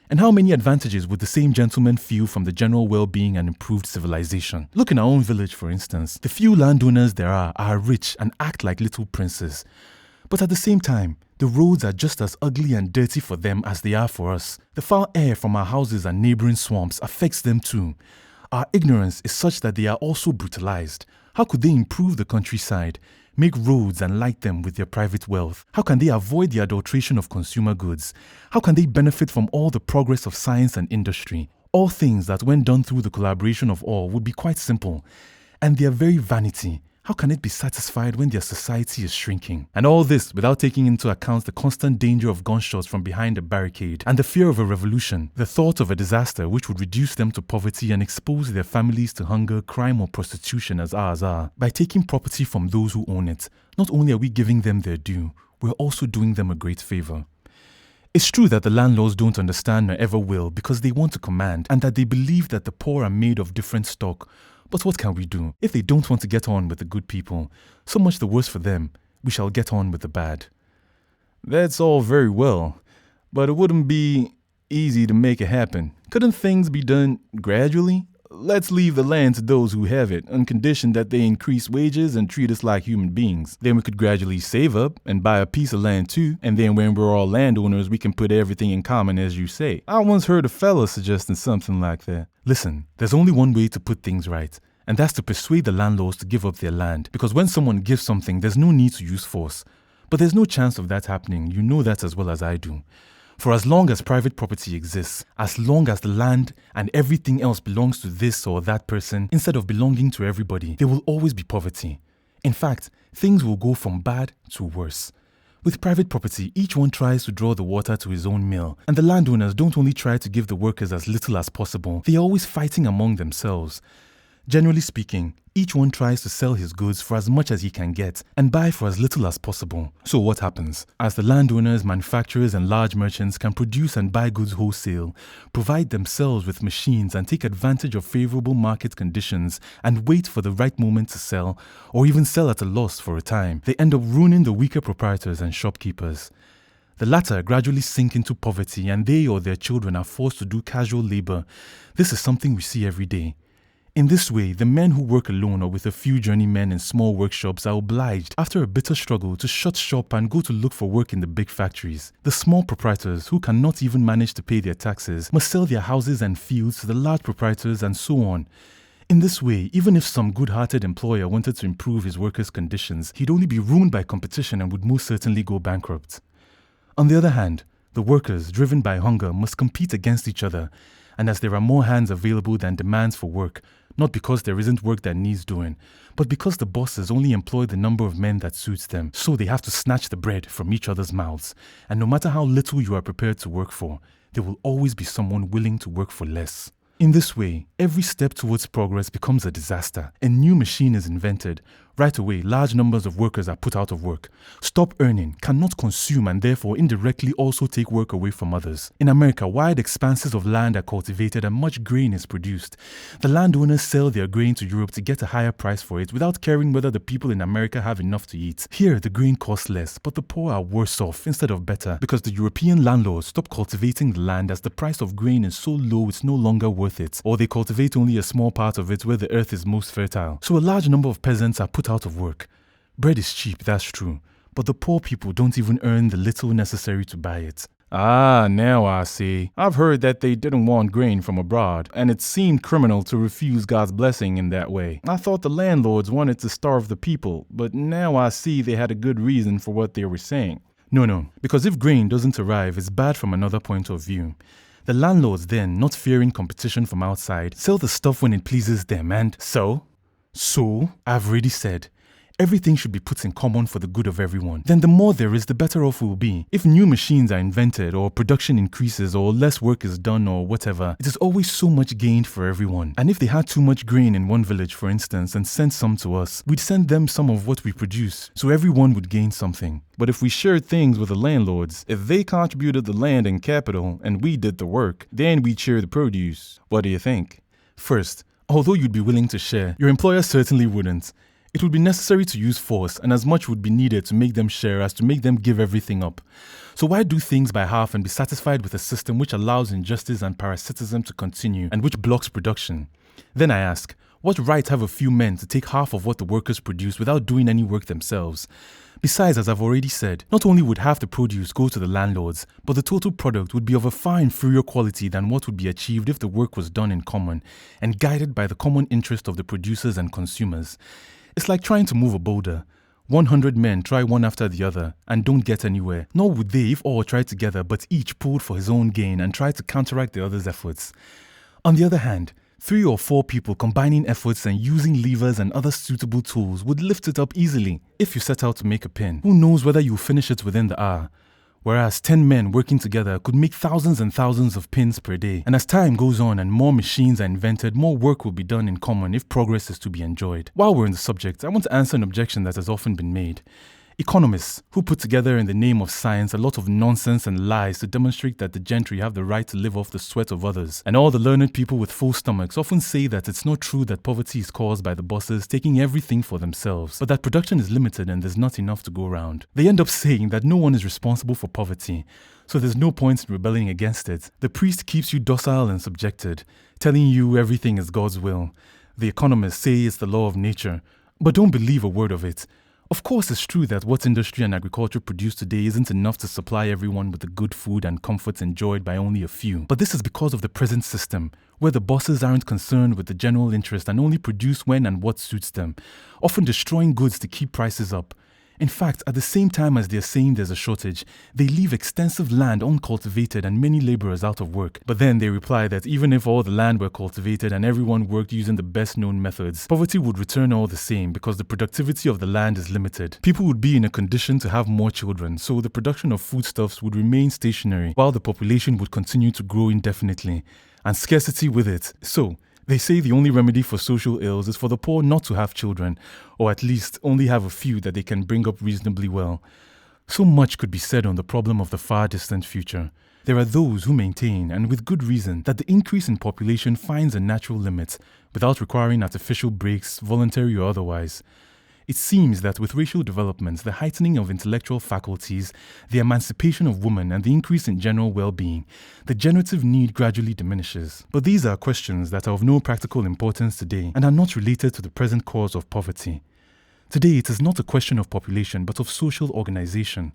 And how many advantages would the same gentlemen feel from the general well-being and improved civilization? Look in our own village, for instance. The few landowners there are rich and act like little princes. But at the same time, the roads are just as ugly and dirty for them as they are for us. The foul air from our houses and neighboring swamps affects them too. Our ignorance is such that they are also brutalized. How could they improve the countryside, make roads and light them with their private wealth? How can they avoid the adulteration of consumer goods? How can they benefit from all the progress of science and industry? All things that, when done through the collaboration of all, would be quite simple. And their very vanity, how can it be satisfied when their society is shrinking? And all this without taking into account the constant danger of gunshots from behind a barricade and the fear of a revolution, the thought of a disaster which would reduce them to poverty and expose their families to hunger, crime or prostitution as ours are. By taking property from those who own it, not only are we giving them their due, we're also doing them a great favor. It's true that the landlords don't understand nor ever will because they want to command and that they believe that the poor are made of different stock. But what can we do? If they don't want to get on with the good people, so much the worse for them, we shall get on with the bad. That's all very well, but it wouldn't be easy to make it happen. Couldn't things be done gradually? Let's leave the land to those who have it, on condition that they increase wages and treat us like human beings. Then we could gradually save up and buy a piece of land too, and then when we're all landowners, we can put everything in common as you say. I once heard a fella suggesting something like that. Listen, there's only one way to put things right, And that's to persuade the landlords to give up their land. Because when someone gives something, there's no need to use force. But there's no chance of that happening. You know that as well as I do. For as long as private property exists, as long as the land and everything else belongs to this or that person, instead of belonging to everybody, there will always be poverty. In fact, things will go from bad to worse. With private property, each one tries to draw the water to his own mill, and the landowners don't only try to give the workers as little as possible, they are always fighting among themselves. Generally speaking, each one tries to sell his goods for as much as he can get and buy for as little as possible. So what happens? As the landowners, manufacturers and large merchants can produce and buy goods wholesale, provide themselves with machines and take advantage of favorable market conditions and wait for the right moment to sell, or even sell at a loss for a time, they end up ruining the weaker proprietors and shopkeepers. The latter gradually sink into poverty and they or their children are forced to do casual labor. This is something we see every day. In this way, the men who work alone or with a few journeymen in small workshops are obliged, after a bitter struggle, to shut shop and go to look for work in the big factories. The small proprietors, who cannot even manage to pay their taxes, must sell their houses and fields to the large proprietors and so on. In this way, even if some good-hearted employer wanted to improve his workers' conditions, he'd only be ruined by competition and would most certainly go bankrupt. On the other hand, the workers, driven by hunger, must compete against each other, and as there are more hands available than demands for work, not because there isn't work that needs doing, but because the bosses only employ the number of men that suits them, so they have to snatch the bread from each other's mouths. And no matter how little you are prepared to work for, there will always be someone willing to work for less. In this way, every step towards progress becomes a disaster. A new machine is invented. Right away, large numbers of workers are put out of work. Stop earning, cannot consume, and therefore indirectly also take work away from others. In America, wide expanses of land are cultivated and much grain is produced. The landowners sell their grain to Europe to get a higher price for it without caring whether the people in America have enough to eat. Here, the grain costs less, but the poor are worse off instead of better because the European landlords stop cultivating the land as the price of grain is so low it's no longer worth it, or they cultivate only a small part of it where the earth is most fertile. So a large number of peasants are put out of work. Bread is cheap, that's true, but the poor people don't even earn the little necessary to buy it. Ah, now I see. I've heard that they didn't want grain from abroad, and it seemed criminal to refuse God's blessing in that way. I thought the landlords wanted to starve the people, but now I see they had a good reason for what they were saying. No, because if grain doesn't arrive, it's bad from another point of view. The landlords then, not fearing competition from outside, sell the stuff when it pleases them and So, I've already said, everything should be put in common for the good of everyone. Then the more there is, the better off we'll be. If new machines are invented or production increases or less work is done or whatever, it is always so much gained for everyone. And if they had too much grain in one village, for instance, and sent some to us, we'd send them some of what we produce, so everyone would gain something. But if we shared things with the landlords, if they contributed the land and capital and we did the work, then we'd share the produce. What do you think? First, although you'd be willing to share, your employer certainly wouldn't. It would be necessary to use force, and as much would be needed to make them share as to make them give everything up. So why do things by half and be satisfied with a system which allows injustice and parasitism to continue and which blocks production? Then I ask, what right have a few men to take half of what the workers produce without doing any work themselves? Besides, as I've already said, not only would half the produce go to the landlords, but the total product would be of a far inferior quality than what would be achieved if the work was done in common and guided by the common interest of the producers and consumers. It's like trying to move a boulder. 100 men try one after the other and don't get anywhere, nor would they if all tried together but each pulled for his own gain and tried to counteract the other's efforts. On the other hand, 3 or 4 people combining efforts and using levers and other suitable tools would lift it up easily. If you set out to make a pin, who knows whether you'll finish it within the hour? Whereas 10 men working together could make thousands and thousands of pins per day. And as time goes on and more machines are invented, more work will be done in common if progress is to be enjoyed. While we're on the subject, I want to answer an objection that has often been made. Economists, who put together in the name of science a lot of nonsense and lies to demonstrate that the gentry have the right to live off the sweat of others, and all the learned people with full stomachs often say that it's not true that poverty is caused by the bosses taking everything for themselves, but that production is limited and there's not enough to go around. They end up saying that no one is responsible for poverty, so there's no point in rebelling against it. The priest keeps you docile and subjected, telling you everything is God's will. The economists say it's the law of nature, but don't believe a word of it. Of course, it's true that what industry and agriculture produce today isn't enough to supply everyone with the good food and comforts enjoyed by only a few. But this is because of the present system, where the bosses aren't concerned with the general interest and only produce when and what suits them, often destroying goods to keep prices up. In fact, at the same time as they're saying there's a shortage, they leave extensive land uncultivated and many laborers out of work. But then they reply that even if all the land were cultivated and everyone worked using the best known methods, poverty would return all the same because the productivity of the land is limited. People would be in a condition to have more children, so the production of foodstuffs would remain stationary while the population would continue to grow indefinitely, and scarcity with it. So, they say the only remedy for social ills is for the poor not to have children, or at least only have a few that they can bring up reasonably well. So much could be said on the problem of the far distant future. There are those who maintain, and with good reason, that the increase in population finds a natural limit, without requiring artificial breaks, voluntary or otherwise. It seems that with racial developments, the heightening of intellectual faculties, the emancipation of women, and the increase in general well-being, the generative need gradually diminishes. But these are questions that are of no practical importance today and are not related to the present cause of poverty. Today, it is not a question of population, but of social organization,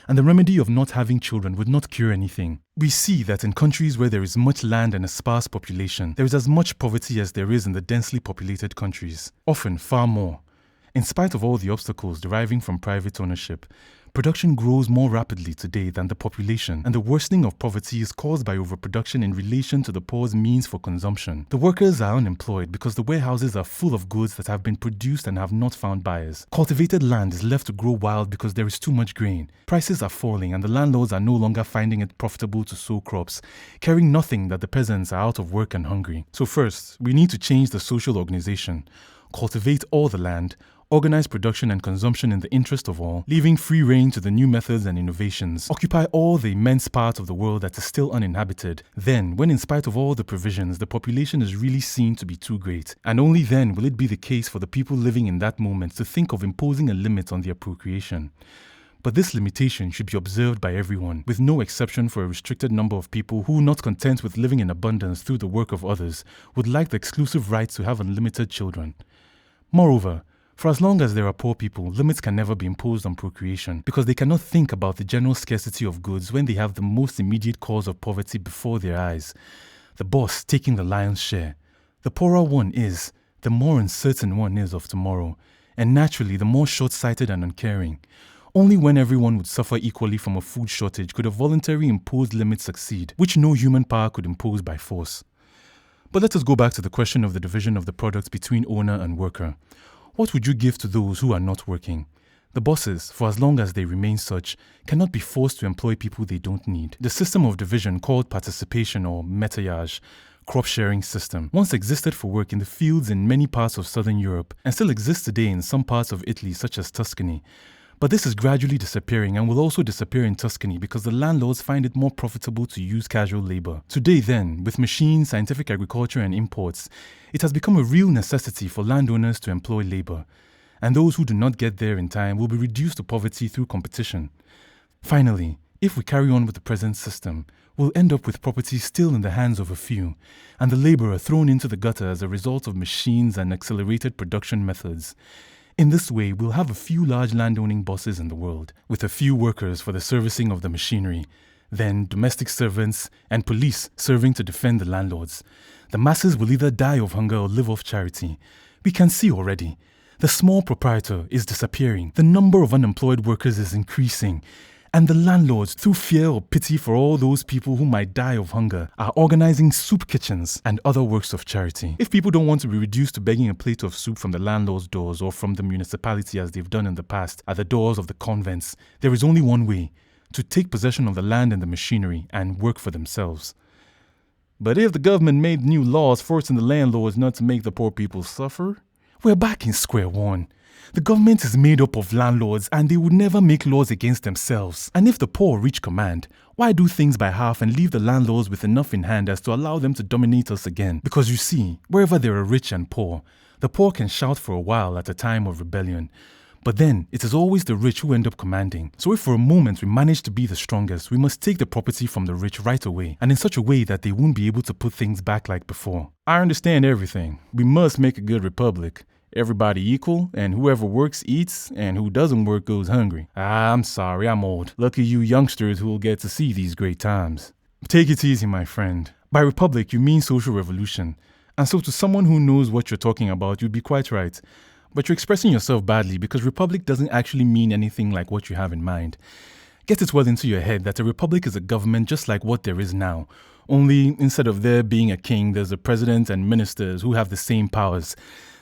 and the remedy of not having children would not cure anything. We see that in countries where there is much land and a sparse population, there is as much poverty as there is in the densely populated countries, often far more. In spite of all the obstacles deriving from private ownership, production grows more rapidly today than the population, and the worsening of poverty is caused by overproduction in relation to the poor's means for consumption. The workers are unemployed because the warehouses are full of goods that have been produced and have not found buyers. Cultivated land is left to grow wild because there is too much grain. Prices are falling and the landlords are no longer finding it profitable to sow crops, caring nothing that the peasants are out of work and hungry. So first, we need to change the social organization, cultivate all the land, organize production and consumption in the interest of all, leaving free rein to the new methods and innovations, occupy all the immense part of the world that is still uninhabited. Then, when in spite of all the provisions, the population is really seen to be too great, and only then will it be the case for the people living in that moment to think of imposing a limit on their procreation. But this limitation should be observed by everyone, with no exception for a restricted number of people who, not content with living in abundance through the work of others, would like the exclusive right to have unlimited children. Moreover, for as long as there are poor people, limits can never be imposed on procreation because they cannot think about the general scarcity of goods when they have the most immediate cause of poverty before their eyes, the boss taking the lion's share. The poorer one is, the more uncertain one is of tomorrow, and naturally the more short-sighted and uncaring. Only when everyone would suffer equally from a food shortage could a voluntary imposed limit succeed, which no human power could impose by force. But let us go back to the question of the division of the product between owner and worker. What would you give to those who are not working? The bosses, for as long as they remain such, cannot be forced to employ people they don't need. The system of division called participation or métayage, crop sharing system, once existed for work in the fields in many parts of southern Europe and still exists today in some parts of Italy such as Tuscany. But this is gradually disappearing and will also disappear in Tuscany because the landlords find it more profitable to use casual labor. Today then, with machines, scientific agriculture and imports, it has become a real necessity for landowners to employ labor, and those who do not get there in time will be reduced to poverty through competition. Finally, if we carry on with the present system, we'll end up with property still in the hands of a few, and the laborer thrown into the gutter as a result of machines and accelerated production methods. In this way, we'll have a few large landowning bosses in the world, with a few workers for the servicing of the machinery, then domestic servants and police serving to defend the landlords. The masses will either die of hunger or live off charity. We can see already. The small proprietor is disappearing, the number of unemployed workers is increasing, and the landlords, through fear or pity for all those people who might die of hunger, are organizing soup kitchens and other works of charity. If people don't want to be reduced to begging a plate of soup from the landlord's doors or from the municipality as they've done in the past at the doors of the convents, there is only one way: to take possession of the land and the machinery and work for themselves. But if the government made new laws forcing the landlords not to make the poor people suffer, we're back in square one. The government is made up of landlords and they would never make laws against themselves. And if the poor reach command, why do things by half and leave the landlords with enough in hand as to allow them to dominate us again? Because you see, wherever there are rich and poor, the poor can shout for a while at a time of rebellion. But then, it is always the rich who end up commanding. So if for a moment we manage to be the strongest, we must take the property from the rich right away, and in such a way that they won't be able to put things back like before. I understand everything. We must make a good republic. Everybody equal, and whoever works eats, and who doesn't work goes hungry. I'm sorry, I'm old. Lucky you youngsters who will get to see these great times. Take it easy, my friend. By republic, you mean social revolution. And so to someone who knows what you're talking about, you'd be quite right. But you're expressing yourself badly because republic doesn't actually mean anything like what you have in mind. Get it well into your head that a republic is a government just like what there is now. Only instead of there being a king, there's a president and ministers who have the same powers.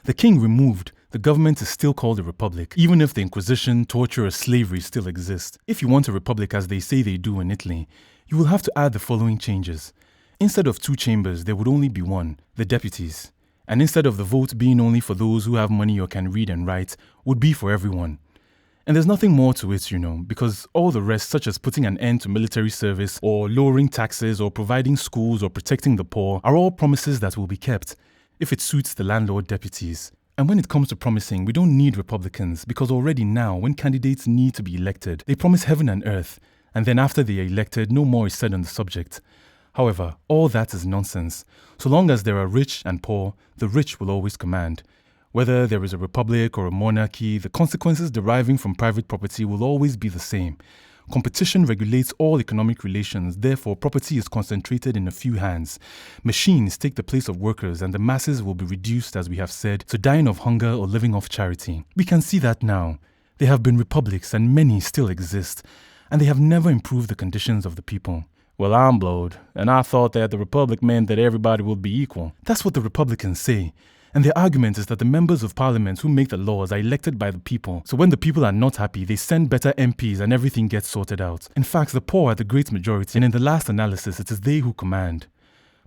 The king removed, the government is still called a republic, even if the Inquisition, torture, or slavery still exist. If you want a republic as they say they do in Italy, you will have to add the following changes. Instead of 2 chambers, there would only be 1, the deputies. And instead of the vote being only for those who have money or can read and write, would be for everyone. And there's nothing more to it, because all the rest, such as putting an end to military service, or lowering taxes, or providing schools, or protecting the poor, are all promises that will be kept, if it suits the landlord deputies. And when it comes to promising, we don't need Republicans, because already now, when candidates need to be elected, they promise heaven and earth, and then after they are elected, no more is said on the subject. However, all that is nonsense. So long as there are rich and poor, the rich will always command. Whether there is a republic or a monarchy, the consequences deriving from private property will always be the same. Competition regulates all economic relations, therefore property is concentrated in a few hands. Machines take the place of workers and the masses will be reduced, as we have said, to dying of hunger or living off charity. We can see that now. There have been republics and many still exist, and they have never improved the conditions of the people. Well, I'm blowed, and I thought that the republic meant that everybody would be equal. That's what the Republicans say. And their argument is that the members of parliament who make the laws are elected by the people. So when the people are not happy, they send better MPs and everything gets sorted out. In fact, the poor are the great majority, and in the last analysis, it is they who command.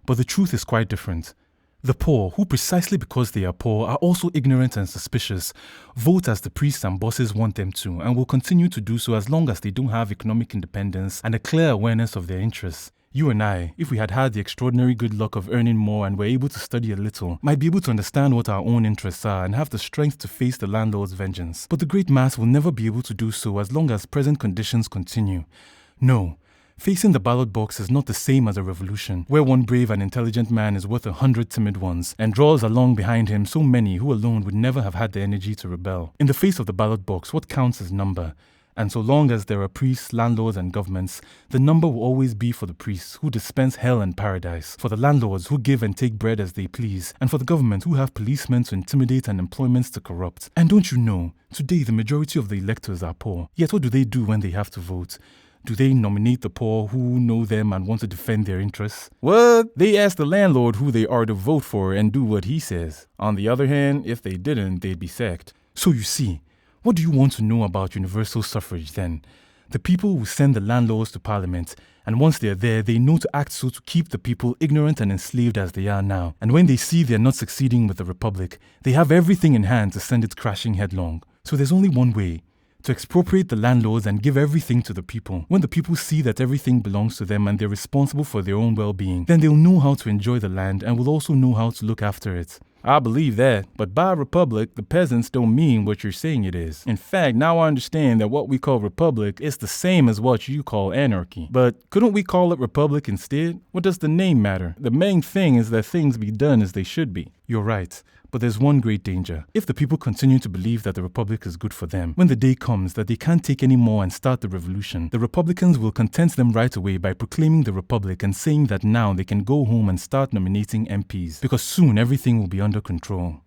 But the truth is quite different. The poor, who precisely because they are poor are also ignorant and suspicious, vote as the priests and bosses want them to, and will continue to do so as long as they don't have economic independence and a clear awareness of their interests. You and I, if we had had the extraordinary good luck of earning more and were able to study a little, might be able to understand what our own interests are and have the strength to face the landlord's vengeance. But the great mass will never be able to do so as long as present conditions continue. No. Facing the ballot box is not the same as a revolution, where one brave and intelligent man is worth 100 timid ones, and draws along behind him so many who alone would never have had the energy to rebel. In the face of the ballot box, what counts is number. And so long as there are priests, landlords, and governments, the number will always be for the priests, who dispense hell and paradise, for the landlords, who give and take bread as they please, and for the government, who have policemen to intimidate and employments to corrupt. And don't you know, today the majority of the electors are poor. Yet what do they do when they have to vote? Do they nominate the poor who know them and want to defend their interests? What? They ask the landlord who they are to vote for and do what he says. On the other hand, if they didn't, they'd be sacked. So you see, what do you want to know about universal suffrage then? The people will send the landlords to parliament, and once they're there, they know to act so to keep the people ignorant and enslaved as they are now. And when they see they're not succeeding with the republic, they have everything in hand to send it crashing headlong. So there's only one way: to expropriate the landlords and give everything to the people. When the people see that everything belongs to them and they're responsible for their own well-being, then they'll know how to enjoy the land and will also know how to look after it. I believe that, but by republic, the peasants don't mean what you're saying it is. In fact, now I understand that what we call republic is the same as what you call anarchy. But couldn't we call it republic instead? What does the name matter? The main thing is that things be done as they should be. You're right. But there's one great danger. If the people continue to believe that the republic is good for them, when the day comes that they can't take any more and start the revolution, the Republicans will content them right away by proclaiming the republic and saying that now they can go home and start nominating MPs, because soon everything will be under control.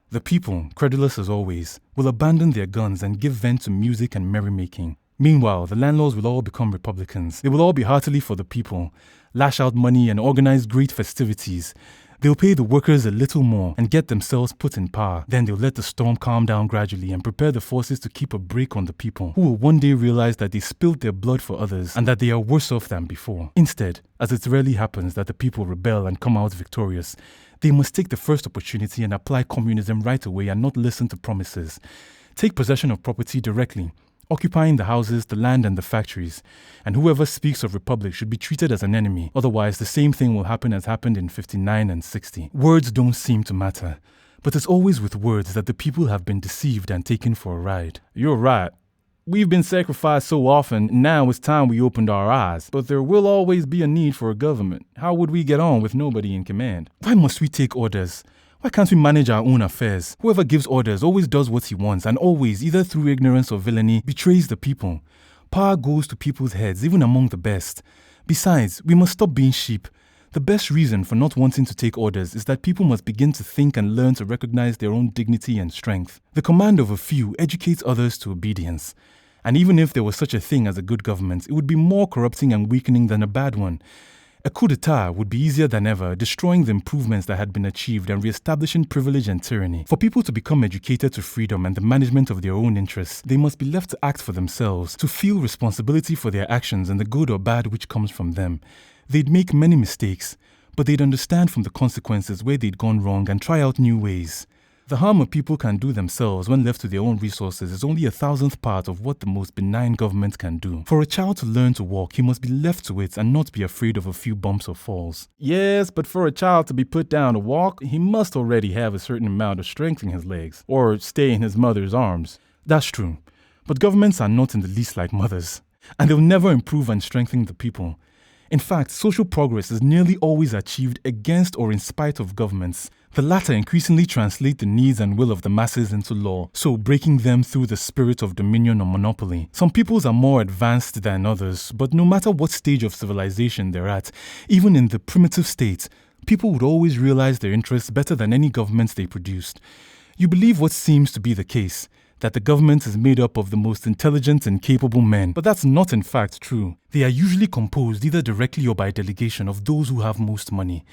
The people, credulous as always, will abandon their guns and give vent to music and merrymaking. Meanwhile, the landlords will all become Republicans. They will all be heartily for the people, lash out money and organize great festivities. They'll pay the workers a little more and get themselves put in power. Then they'll let the storm calm down gradually and prepare the forces to keep a break on the people, who will one day realize that they spilled their blood for others and that they are worse off than before. Instead, as it rarely happens that the people rebel and come out victorious, they must take the first opportunity and apply communism right away and not listen to promises. Take possession of property directly, occupying the houses, the land, and the factories. And whoever speaks of republic should be treated as an enemy. Otherwise, the same thing will happen as happened in 59 and 60. Words don't seem to matter. But it's always with words that the people have been deceived and taken for a ride. You're right. We've been sacrificed so often, now it's time we opened our eyes. But there will always be a need for a government. How would we get on with nobody in command? Why must we take orders? Why can't we manage our own affairs? Whoever gives orders always does what he wants and always, either through ignorance or villainy, betrays the people. Power goes to people's heads, even among the best. Besides, we must stop being sheep. The best reason for not wanting to take orders is that people must begin to think and learn to recognize their own dignity and strength. The command of a few educates others to obedience. And even if there was such a thing as a good government, it would be more corrupting and weakening than a bad one. A coup d'etat would be easier than ever, destroying the improvements that had been achieved and re-establishing privilege and tyranny. For people to become educated to freedom and the management of their own interests, they must be left to act for themselves, to feel responsibility for their actions and the good or bad which comes from them. They'd make many mistakes, but they'd understand from the consequences where they'd gone wrong and try out new ways. The harm a people can do themselves when left to their own resources is only 1,000th part of what the most benign government can do. For a child to learn to walk, he must be left to it and not be afraid of a few bumps or falls. Yes, but for a child to be put down to walk, he must already have a certain amount of strength in his legs, or stay in his mother's arms. That's true. But governments are not in the least like mothers, and they'll never improve and strengthen the people. In fact, social progress is nearly always achieved against or in spite of governments. The latter increasingly translate the needs and will of the masses into law, so breaking them through the spirit of dominion or monopoly. Some peoples are more advanced than others, but no matter what stage of civilization they're at, even in the primitive state, people would always realize their interests better than any government they produced. You believe what seems to be the case, that the government is made up of the most intelligent and capable men, but that's not in fact true. They are usually composed either directly or by delegation of those who have most money.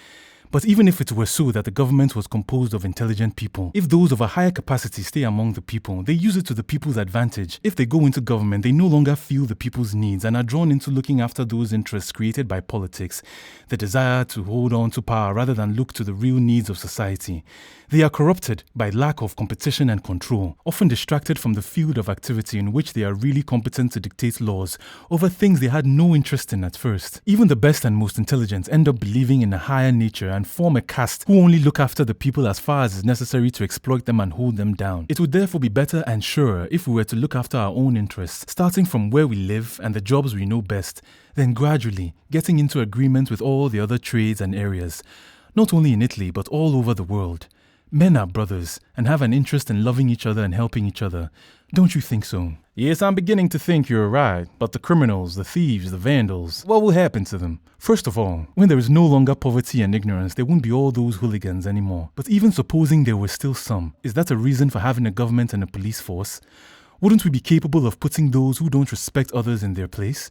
But even if it were so that the government was composed of intelligent people, if those of a higher capacity stay among the people, they use it to the people's advantage. If they go into government, they no longer feel the people's needs and are drawn into looking after those interests created by politics, the desire to hold on to power rather than look to the real needs of society. They are corrupted by lack of competition and control, often distracted from the field of activity in which they are really competent to dictate laws over things they had no interest in at first. Even the best and most intelligent end up believing in a higher nature and form a caste who only look after the people as far as is necessary to exploit them and hold them down. It would therefore be better and surer if we were to look after our own interests, starting from where we live and the jobs we know best, then gradually getting into agreement with all the other trades and areas, not only in Italy but all over the world. Men are brothers and have an interest in loving each other and helping each other. Don't you think so? Yes, I'm beginning to think you're right. But the criminals, the thieves, the vandals, what will happen to them? First of all, when there is no longer poverty and ignorance, there won't be all those hooligans anymore. But even supposing there were still some, is that a reason for having a government and a police force? Wouldn't we be capable of putting those who don't respect others in their place?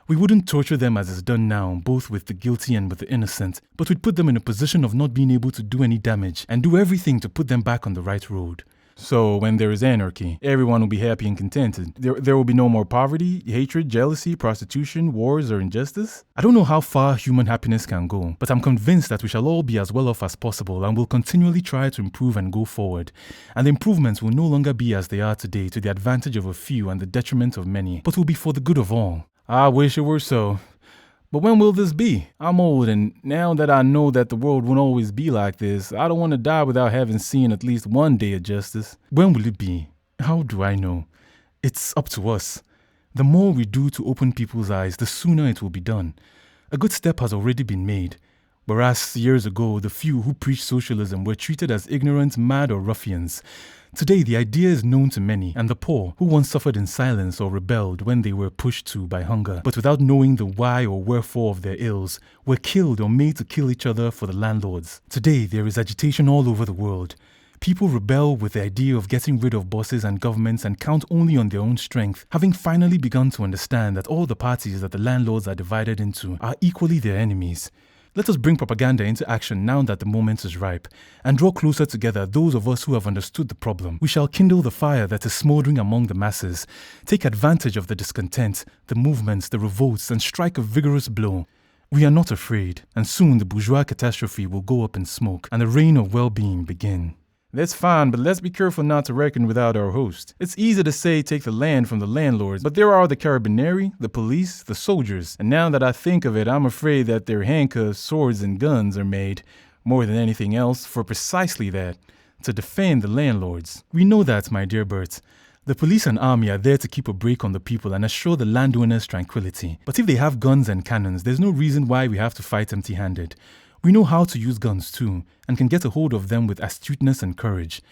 We wouldn't torture them as is done now, both with the guilty and with the innocent, but we'd put them in a position of not being able to do any damage and do everything to put them back on the right road. So when there is anarchy, everyone will be happy and contented. There will be no more poverty, hatred, jealousy, prostitution, wars, or injustice. I don't know how far human happiness can go, but I'm convinced that we shall all be as well off as possible and will continually try to improve and go forward. And the improvements will no longer be as they are today to the advantage of a few and the detriment of many, but will be for the good of all. I wish it were so. But when will this be? I'm old, and now that I know that the world won't always be like this, I don't want to die without having seen at least one day of justice. When will it be? How do I know? It's up to us. The more we do to open people's eyes, the sooner it will be done. A good step has already been made. Whereas years ago, the few who preached socialism were treated as ignorant, mad, or ruffians. Today, the idea is known to many, and the poor, who once suffered in silence or rebelled when they were pushed to by hunger, but without knowing the why or wherefore of their ills, were killed or made to kill each other for the landlords. Today, there is agitation all over the world. People rebel with the idea of getting rid of bosses and governments and count only on their own strength, having finally begun to understand that all the parties that the landlords are divided into are equally their enemies. Let us bring propaganda into action now that the moment is ripe, and draw closer together those of us who have understood the problem. We shall kindle the fire that is smoldering among the masses, take advantage of the discontent, the movements, the revolts, and strike a vigorous blow. We are not afraid, and soon the bourgeois catastrophe will go up in smoke, and the reign of well-being begin. That's fine, but let's be careful not to reckon without our host. It's easy to say take the land from the landlords, but there are the carabinieri, the police, the soldiers, and now that I think of it, I'm afraid that their handcuffs, swords, and guns are made, more than anything else, for precisely that, to defend the landlords. We know that, my dear Bert. The police and army are there to keep a break on the people and assure the landowners tranquility. But if they have guns and cannons, there's no reason why we have to fight empty-handed. We know how to use guns too, and can get a hold of them with astuteness and courage.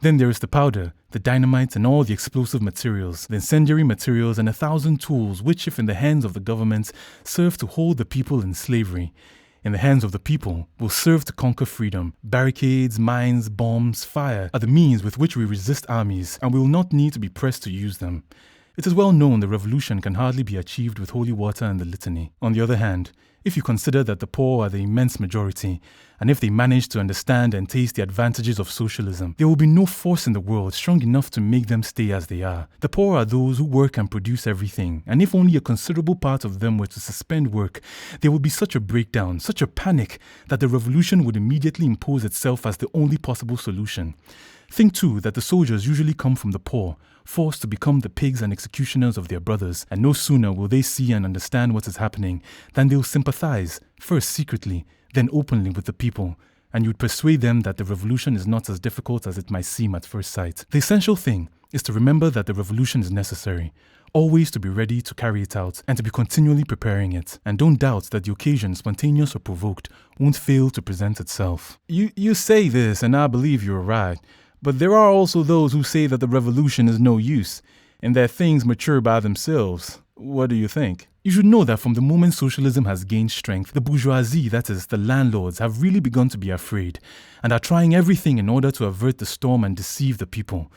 Then there is the powder, the dynamite, and all the explosive materials, the incendiary materials, and 1,000 tools which, if in the hands of the government, serve to hold the people in slavery. In the hands of the people, will serve to conquer freedom. Barricades, mines, bombs, fire are the means with which we resist armies, and we will not need to be pressed to use them. It is well known the revolution can hardly be achieved with holy water and the litany. On the other hand, if you consider that the poor are the immense majority, and if they manage to understand and taste the advantages of socialism, there will be no force in the world strong enough to make them stay as they are. The poor are those who work and produce everything, and if only a considerable part of them were to suspend work, there would be such a breakdown, such a panic, that the revolution would immediately impose itself as the only possible solution. Think too that the soldiers usually come from the poor, forced to become the pigs and executioners of their brothers, and no sooner will they see and understand what is happening than they'll sympathize, first secretly, then openly with the people, and you'd persuade them that the revolution is not as difficult as it might seem at first sight. The essential thing is to remember that the revolution is necessary, always to be ready to carry it out, and to be continually preparing it. And don't doubt that the occasion, spontaneous or provoked, won't fail to present itself. You say this, and I believe you're right. But there are also those who say that the revolution is no use, and that things mature by themselves. What do you think? You should know that from the moment socialism has gained strength, the bourgeoisie, that is, the landlords, have really begun to be afraid, and are trying everything in order to avert the storm and deceive the people.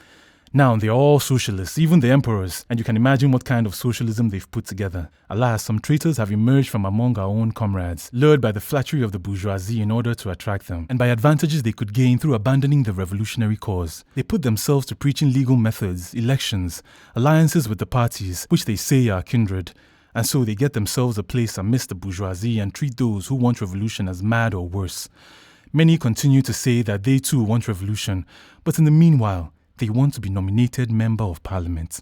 Now, they are all socialists, even the emperors, and you can imagine what kind of socialism they've put together. Alas, some traitors have emerged from among our own comrades, lured by the flattery of the bourgeoisie in order to attract them, and by advantages they could gain through abandoning the revolutionary cause. They put themselves to preaching legal methods, elections, alliances with the parties, which they say are kindred, and so they get themselves a place amidst the bourgeoisie and treat those who want revolution as mad or worse. Many continue to say that they too want revolution, but in the meanwhile, they want to be nominated member of parliament.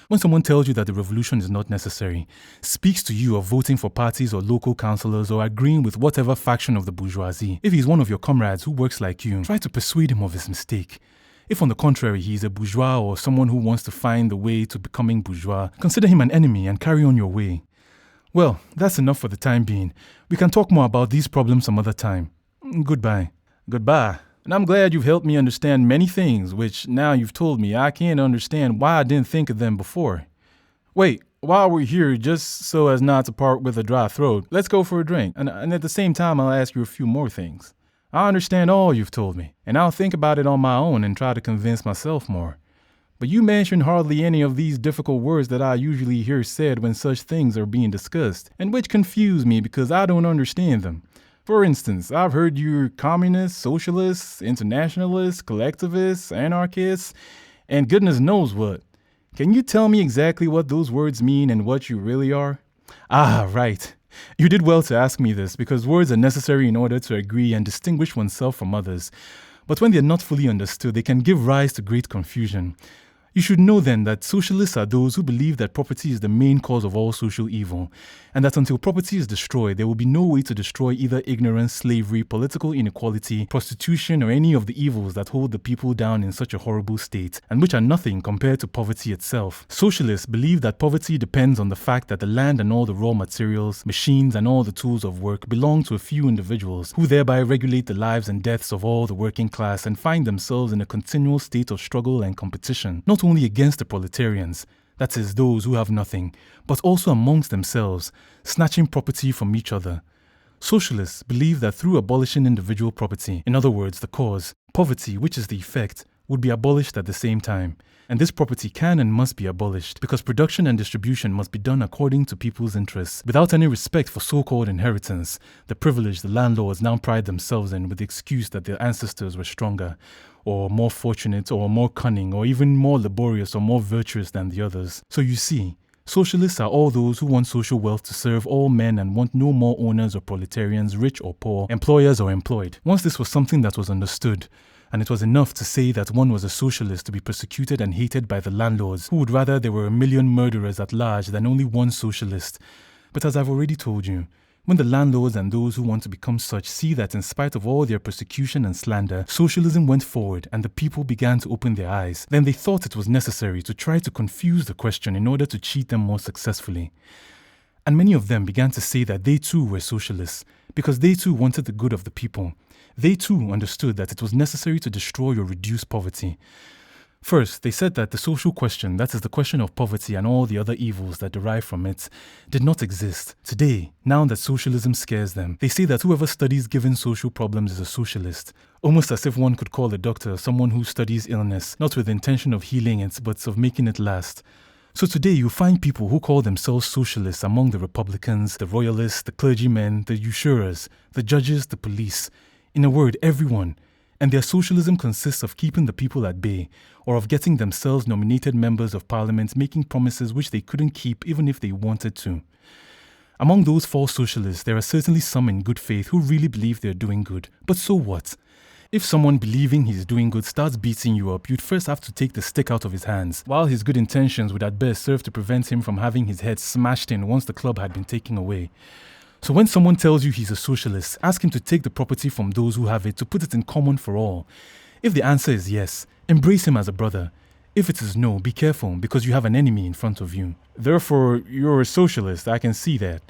When someone tells you that the revolution is not necessary, speaks to you of voting for parties or local councillors or agreeing with whatever faction of the bourgeoisie, if he is one of your comrades who works like you, try to persuade him of his mistake. If on the contrary he is a bourgeois or someone who wants to find the way to becoming bourgeois, consider him an enemy and carry on your way. Well, that's enough for the time being. We can talk more about these problems some other time. Goodbye. Goodbye. And I'm glad you've helped me understand many things, which now you've told me I can't understand why I didn't think of them before. Wait, while we're here, just so as not to part with a dry throat, let's go for a drink. And at the same time, I'll ask you a few more things. I understand all you've told me, and I'll think about it on my own and try to convince myself more. But you mentioned hardly any of these difficult words that I usually hear said when such things are being discussed, and which confuse me because I don't understand them. For instance, I've heard you're communists, socialists, internationalists, collectivists, anarchists, and goodness knows what. Can you tell me exactly what those words mean and what you really are? Ah, right. You did well to ask me this because words are necessary in order to agree and distinguish oneself from others. But when they are not fully understood, they can give rise to great confusion. You should know then that socialists are those who believe that property is the main cause of all social evil, and that until property is destroyed, there will be no way to destroy either ignorance, slavery, political inequality, prostitution, or any of the evils that hold the people down in such a horrible state, and which are nothing compared to poverty itself. Socialists believe that poverty depends on the fact that the land and all the raw materials, machines, and all the tools of work belong to a few individuals, who thereby regulate the lives and deaths of all the working class and find themselves in a continual state of struggle and competition, not only against the proletarians, that is, those who have nothing, but also amongst themselves, snatching property from each other. Socialists believe that through abolishing individual property, in other words, the cause, poverty, which is the effect, would be abolished at the same time. And this property can and must be abolished because production and distribution must be done according to people's interests, without any respect for so-called inheritance, the privilege the landlords now pride themselves in with the excuse that their ancestors were stronger, or more fortunate, or more cunning, or even more laborious or more virtuous than the others. So you see, socialists are all those who want social wealth to serve all men and want no more owners or proletarians, rich or poor, employers or employed. Once this was something that was understood, and it was enough to say that one was a socialist to be persecuted and hated by the landlords, who would rather there were a million murderers at large than only one socialist. But as I've already told you, when the landlords and those who want to become such see that in spite of all their persecution and slander, socialism went forward and the people began to open their eyes, then they thought it was necessary to try to confuse the question in order to cheat them more successfully. And many of them began to say that they too were socialists, because they too wanted the good of the people. They too understood that it was necessary to destroy or reduce poverty. First, they said that the social question, that is the question of poverty and all the other evils that derive from it, did not exist. Today, now that socialism scares them, they say that whoever studies given social problems is a socialist, almost as if one could call a doctor someone who studies illness, not with the intention of healing it, but of making it last. So today you find people who call themselves socialists among the Republicans, the royalists, the clergymen, the usurers, the judges, the police. In a word, everyone. And their socialism consists of keeping the people at bay, or of getting themselves nominated members of parliament making promises which they couldn't keep even if they wanted to. Among those false socialists, there are certainly some in good faith who really believe they're doing good. But so what? If someone believing he's doing good starts beating you up, you'd first have to take the stick out of his hands, while his good intentions would at best serve to prevent him from having his head smashed in once the club had been taken away. So when someone tells you he's a socialist, ask him to take the property from those who have it to put it in common for all. If the answer is yes, embrace him as a brother. If it is no, be careful because you have an enemy in front of you. Therefore, you're a socialist, I can see that.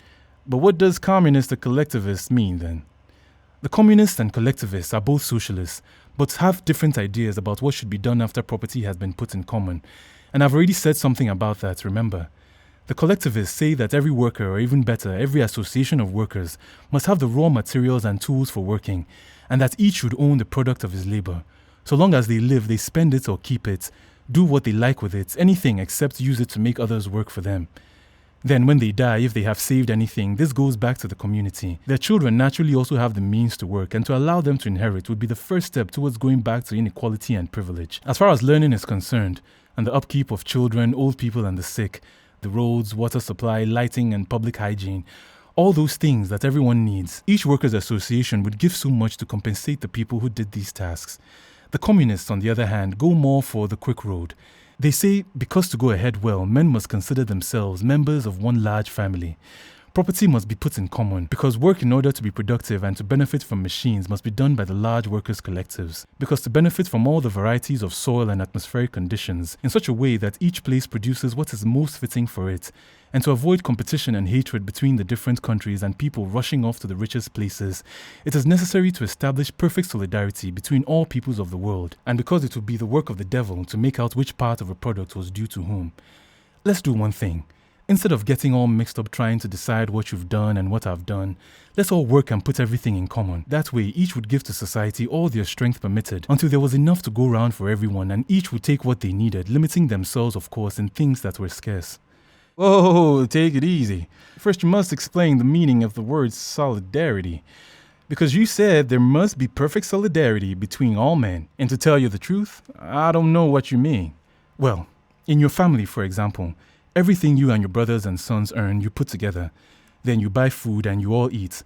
But what does communist or collectivist mean then? The communists and collectivists are both socialists, but have different ideas about what should be done after property has been put in common. And I've already said something about that, remember. The collectivists say that every worker, or even better, every association of workers, must have the raw materials and tools for working, and that each should own the product of his labor. So long as they live, they spend it or keep it, do what they like with it, anything except use it to make others work for them. Then when they die, if they have saved anything, this goes back to the community. Their children naturally also have the means to work, and to allow them to inherit would be the first step towards going back to inequality and privilege. As far as learning is concerned, and the upkeep of children, old people and the sick, the roads, water supply, lighting and public hygiene, all those things that everyone needs, each workers' association would give so much to compensate the people who did these tasks. The communists, on the other hand, go more for the quick road. They say because to go ahead well, men must consider themselves members of one large family. Property must be put in common because work in order to be productive and to benefit from machines must be done by the large workers' collectives. Because to benefit from all the varieties of soil and atmospheric conditions in such a way that each place produces what is most fitting for it, and to avoid competition and hatred between the different countries and people rushing off to the richest places, it is necessary to establish perfect solidarity between all peoples of the world, and because it would be the work of the devil to make out which part of a product was due to whom. Let's do one thing. Instead of getting all mixed up trying to decide what you've done and what I've done, let's all work and put everything in common. That way, each would give to society all their strength permitted until there was enough to go round for everyone, and each would take what they needed, limiting themselves, of course, in things that were scarce. Whoa, take it easy. First, you must explain the meaning of the word solidarity. Because you said there must be perfect solidarity between all men. And to tell you the truth, I don't know what you mean. Well, in your family, for example, everything you and your brothers and sons earn, you put together. Then you buy food and you all eat.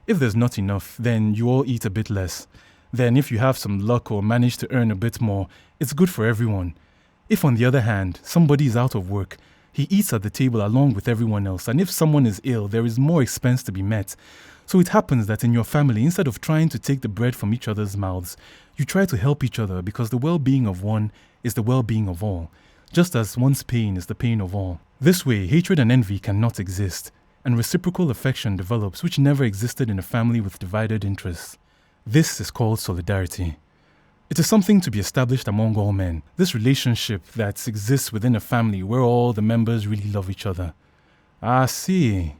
If there's not enough, then you all eat a bit less. Then if you have some luck or manage to earn a bit more, it's good for everyone. If on the other hand, somebody is out of work, he eats at the table along with everyone else, and if someone is ill, there is more expense to be met. So it happens that in your family, instead of trying to take the bread from each other's mouths, you try to help each other because the well-being of one is the well-being of all, just as one's pain is the pain of all. This way, hatred and envy cannot exist, and reciprocal affection develops which never existed in a family with divided interests. This is called solidarity. It is something to be established among all men, this relationship that exists within a family where all the members really love each other. I see.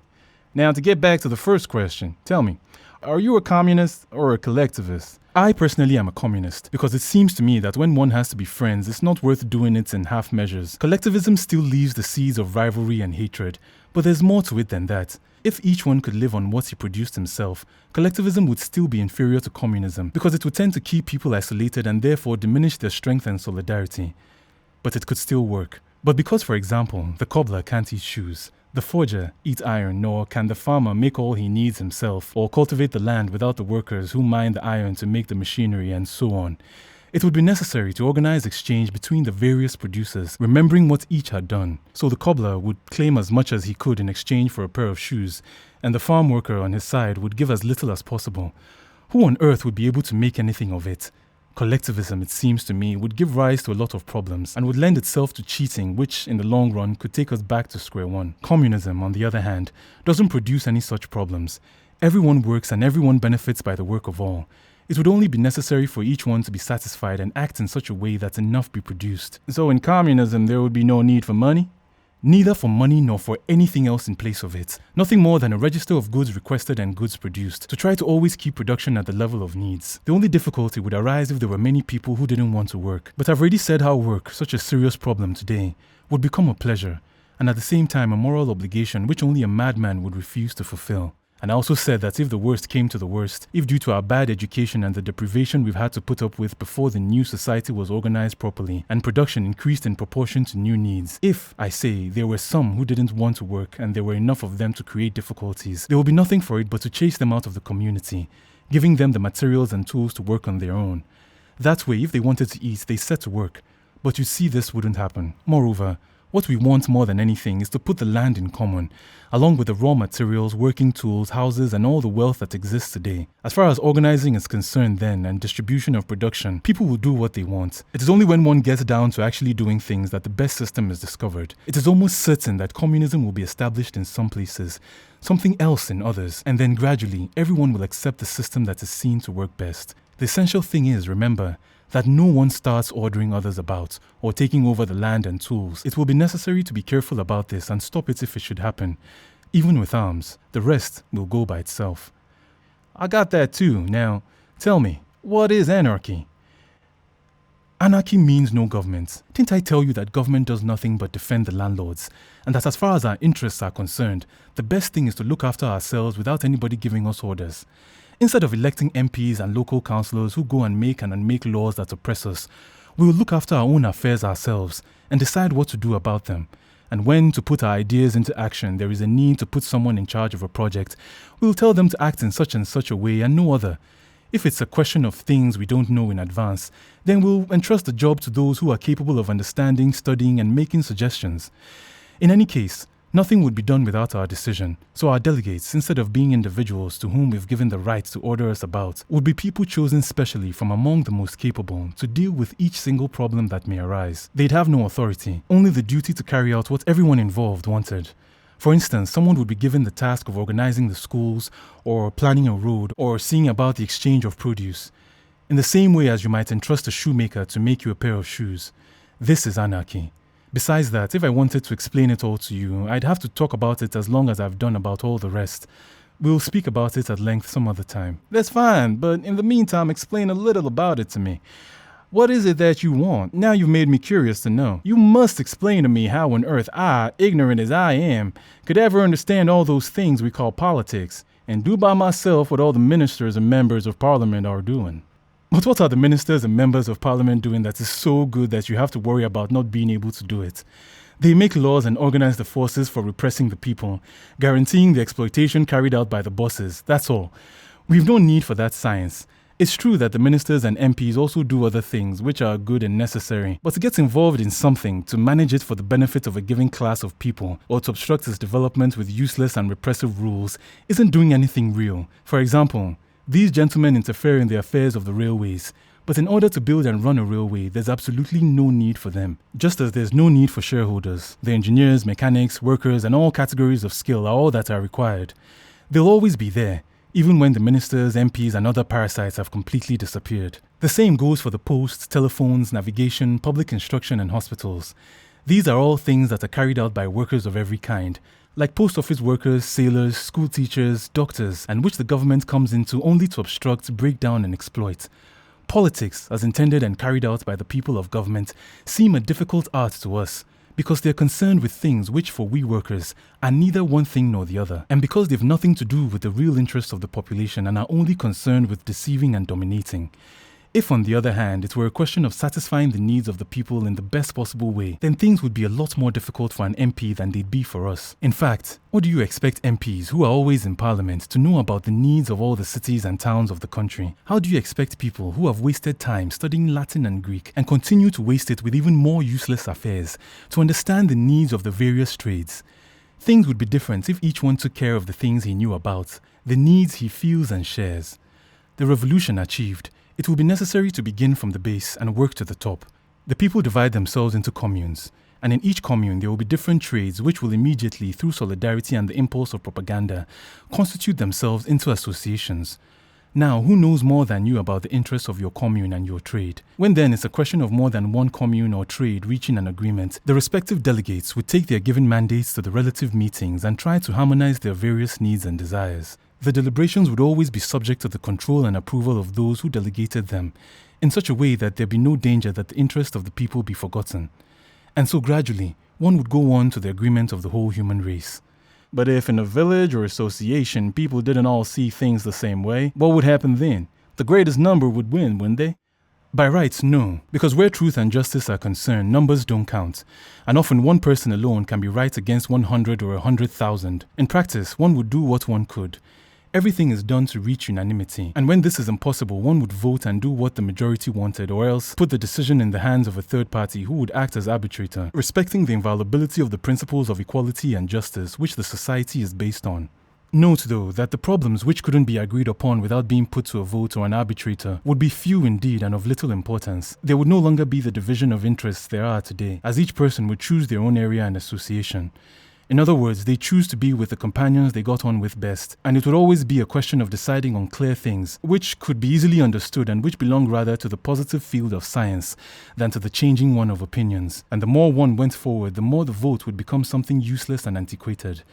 Now to get back to the first question, tell me, are you a communist or a collectivist? I personally am a communist because it seems to me that when one has to be friends, it's not worth doing it in half measures. Collectivism still leaves the seeds of rivalry and hatred, but there's more to it than that. If each one could live on what he produced himself, collectivism would still be inferior to communism because it would tend to keep people isolated and therefore diminish their strength and solidarity. But it could still work. But because, for example, the cobbler can't eat shoes, the forger eat iron, nor can the farmer make all he needs himself or cultivate the land without the workers who mine the iron to make the machinery and so on, it would be necessary to organize exchange between the various producers, remembering what each had done. So the cobbler would claim as much as he could in exchange for a pair of shoes, and the farm worker on his side would give as little as possible. Who on earth would be able to make anything of it? Collectivism, it seems to me, would give rise to a lot of problems and would lend itself to cheating, which in the long run could take us back to square one. Communism, on the other hand, doesn't produce any such problems. Everyone works and everyone benefits by the work of all. It would only be necessary for each one to be satisfied and act in such a way that enough be produced. So in communism, there would be no need for money? Neither for money nor for anything else in place of it. Nothing more than a register of goods requested and goods produced, to try to always keep production at the level of needs. The only difficulty would arise if there were many people who didn't want to work. But I've already said how work, such a serious problem today, would become a pleasure, and at the same time a moral obligation which only a madman would refuse to fulfill. And I also said that if the worst came to the worst, if due to our bad education and the deprivation we've had to put up with before the new society was organized properly and production increased in proportion to new needs, if, I say, there were some who didn't want to work and there were enough of them to create difficulties, there will be nothing for it but to chase them out of the community, giving them the materials and tools to work on their own. That way, if they wanted to eat, they set to work. But you see, this wouldn't happen. Moreover, what we want more than anything is to put the land in common, along with the raw materials, working tools, houses, and all the wealth that exists today. As far as organizing is concerned then, and distribution of production, people will do what they want. It is only when one gets down to actually doing things that the best system is discovered. It is almost certain that communism will be established in some places, something else in others, and then gradually, everyone will accept the system that is seen to work best. The essential thing is, remember, that no one starts ordering others about or taking over the land and tools. It will be necessary to be careful about this and stop it if it should happen. Even with arms, the rest will go by itself. I got that too. Now, tell me, what is anarchy? Anarchy means no government. Didn't I tell you that government does nothing but defend the landlords? And that as far as our interests are concerned, the best thing is to look after ourselves without anybody giving us orders. Instead of electing MPs and local councillors who go and make and unmake laws that oppress us, we will look after our own affairs ourselves and decide what to do about them. And when to put our ideas into action there is a need to put someone in charge of a project, we will tell them to act in such and such a way and no other. If it's a question of things we don't know in advance, then we'll entrust the job to those who are capable of understanding, studying, and making suggestions. In any case, nothing would be done without our decision, so our delegates, instead of being individuals to whom we've given the right to order us about, would be people chosen specially from among the most capable to deal with each single problem that may arise. They'd have no authority, only the duty to carry out what everyone involved wanted. For instance, someone would be given the task of organizing the schools, or planning a road, or seeing about the exchange of produce. In the same way as you might entrust a shoemaker to make you a pair of shoes. This is anarchy. Besides that, if I wanted to explain it all to you, I'd have to talk about it as long as I've done about all the rest. We'll speak about it at length some other time. That's fine, but in the meantime, explain a little about it to me. What is it that you want? Now you've made me curious to know. You must explain to me how on earth I, ignorant as I am, could ever understand all those things we call politics, and do by myself what all the ministers and members of parliament are doing. But what are the ministers and members of parliament doing that is so good that you have to worry about not being able to do it? They make laws and organize the forces for repressing the people, guaranteeing the exploitation carried out by the bosses, that's all. We've no need for that science. It's true that the ministers and MPs also do other things which are good and necessary, but to get involved in something, to manage it for the benefit of a given class of people, or to obstruct its development with useless and repressive rules, isn't doing anything real. For example, these gentlemen interfere in the affairs of the railways, but in order to build and run a railway, there's absolutely no need for them. Just as there's no need for shareholders, the engineers, mechanics, workers, and all categories of skill are all that are required. They'll always be there, even when the ministers, MPs, and other parasites have completely disappeared. The same goes for the posts, telephones, navigation, public instruction, and hospitals. These are all things that are carried out by workers of every kind, like post office workers, sailors, school teachers, doctors, and which the government comes into only to obstruct, break down, and exploit. Politics, as intended and carried out by the people of government, seem a difficult art to us, because they are concerned with things which for we workers are neither one thing nor the other, and because they have nothing to do with the real interests of the population and are only concerned with deceiving and dominating. If, on the other hand, it were a question of satisfying the needs of the people in the best possible way, then things would be a lot more difficult for an MP than they'd be for us. In fact, what do you expect MPs, who are always in Parliament, to know about the needs of all the cities and towns of the country? How do you expect people who have wasted time studying Latin and Greek and continue to waste it with even more useless affairs to understand the needs of the various trades? Things would be different if each one took care of the things he knew about, the needs he feels and shares. The revolution achieved, It will be necessary to begin from the base and work to the top. The people divide themselves into communes, and in each commune there will be different trades which will immediately, through solidarity and the impulse of propaganda, constitute themselves into associations. Now, who knows more than you about the interests of your commune and your trade? When then it's a question of more than one commune or trade reaching an agreement, the respective delegates would take their given mandates to the relative meetings and try to harmonize their various needs and desires. The deliberations would always be subject to the control and approval of those who delegated them, in such a way that there be no danger that the interest of the people be forgotten. And so gradually, one would go on to the agreement of the whole human race. But if in a village or association people didn't all see things the same way, what would happen then? The greatest number would win, wouldn't they? By rights, no, because where truth and justice are concerned, numbers don't count, and often one person alone can be right against 100 or 100,000. In practice, one would do what one could. Everything is done to reach unanimity, and when this is impossible, one would vote and do what the majority wanted, or else put the decision in the hands of a third party who would act as arbitrator, respecting the inviolability of the principles of equality and justice which the society is based on. Note, though, that the problems which couldn't be agreed upon without being put to a vote or an arbitrator would be few indeed and of little importance. There would no longer be the division of interests there are today, as each person would choose their own area and association. In other words, they choose to be with the companions they got on with best, and it would always be a question of deciding on clear things, which could be easily understood and which belong rather to the positive field of science than to the changing one of opinions. And the more one went forward, the more the vote would become something useless and antiquated.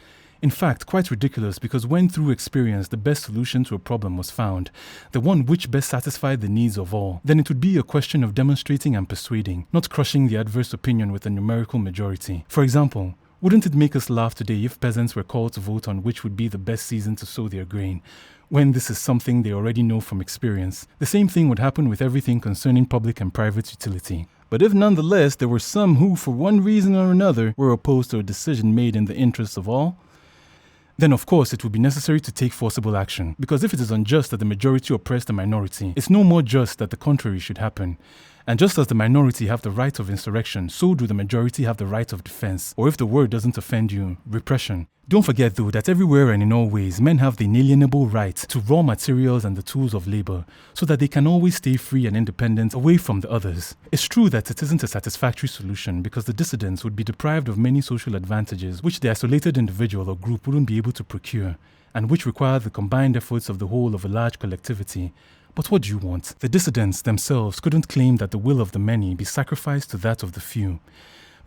In fact, quite ridiculous, because when through experience the best solution to a problem was found, the one which best satisfied the needs of all, then it would be a question of demonstrating and persuading, not crushing the adverse opinion with a numerical majority. For example, wouldn't it make us laugh today if peasants were called to vote on which would be the best season to sow their grain, when this is something they already know from experience? The same thing would happen with everything concerning public and private utility. But if nonetheless there were some who, for one reason or another, were opposed to a decision made in the interests of all, then of course it would be necessary to take forcible action, because if it is unjust that the majority oppress the minority, it's no more just that the contrary should happen. And just as the minority have the right of insurrection, so do the majority have the right of defense, or if the word doesn't offend you, repression. Don't forget though that everywhere and in all ways, men have the inalienable right to raw materials and the tools of labor, so that they can always stay free and independent away from the others. It's true that it isn't a satisfactory solution, because the dissidents would be deprived of many social advantages which the isolated individual or group wouldn't be able to procure, and which require the combined efforts of the whole of a large collectivity. But what do you want? The dissidents themselves couldn't claim that the will of the many be sacrificed to that of the few.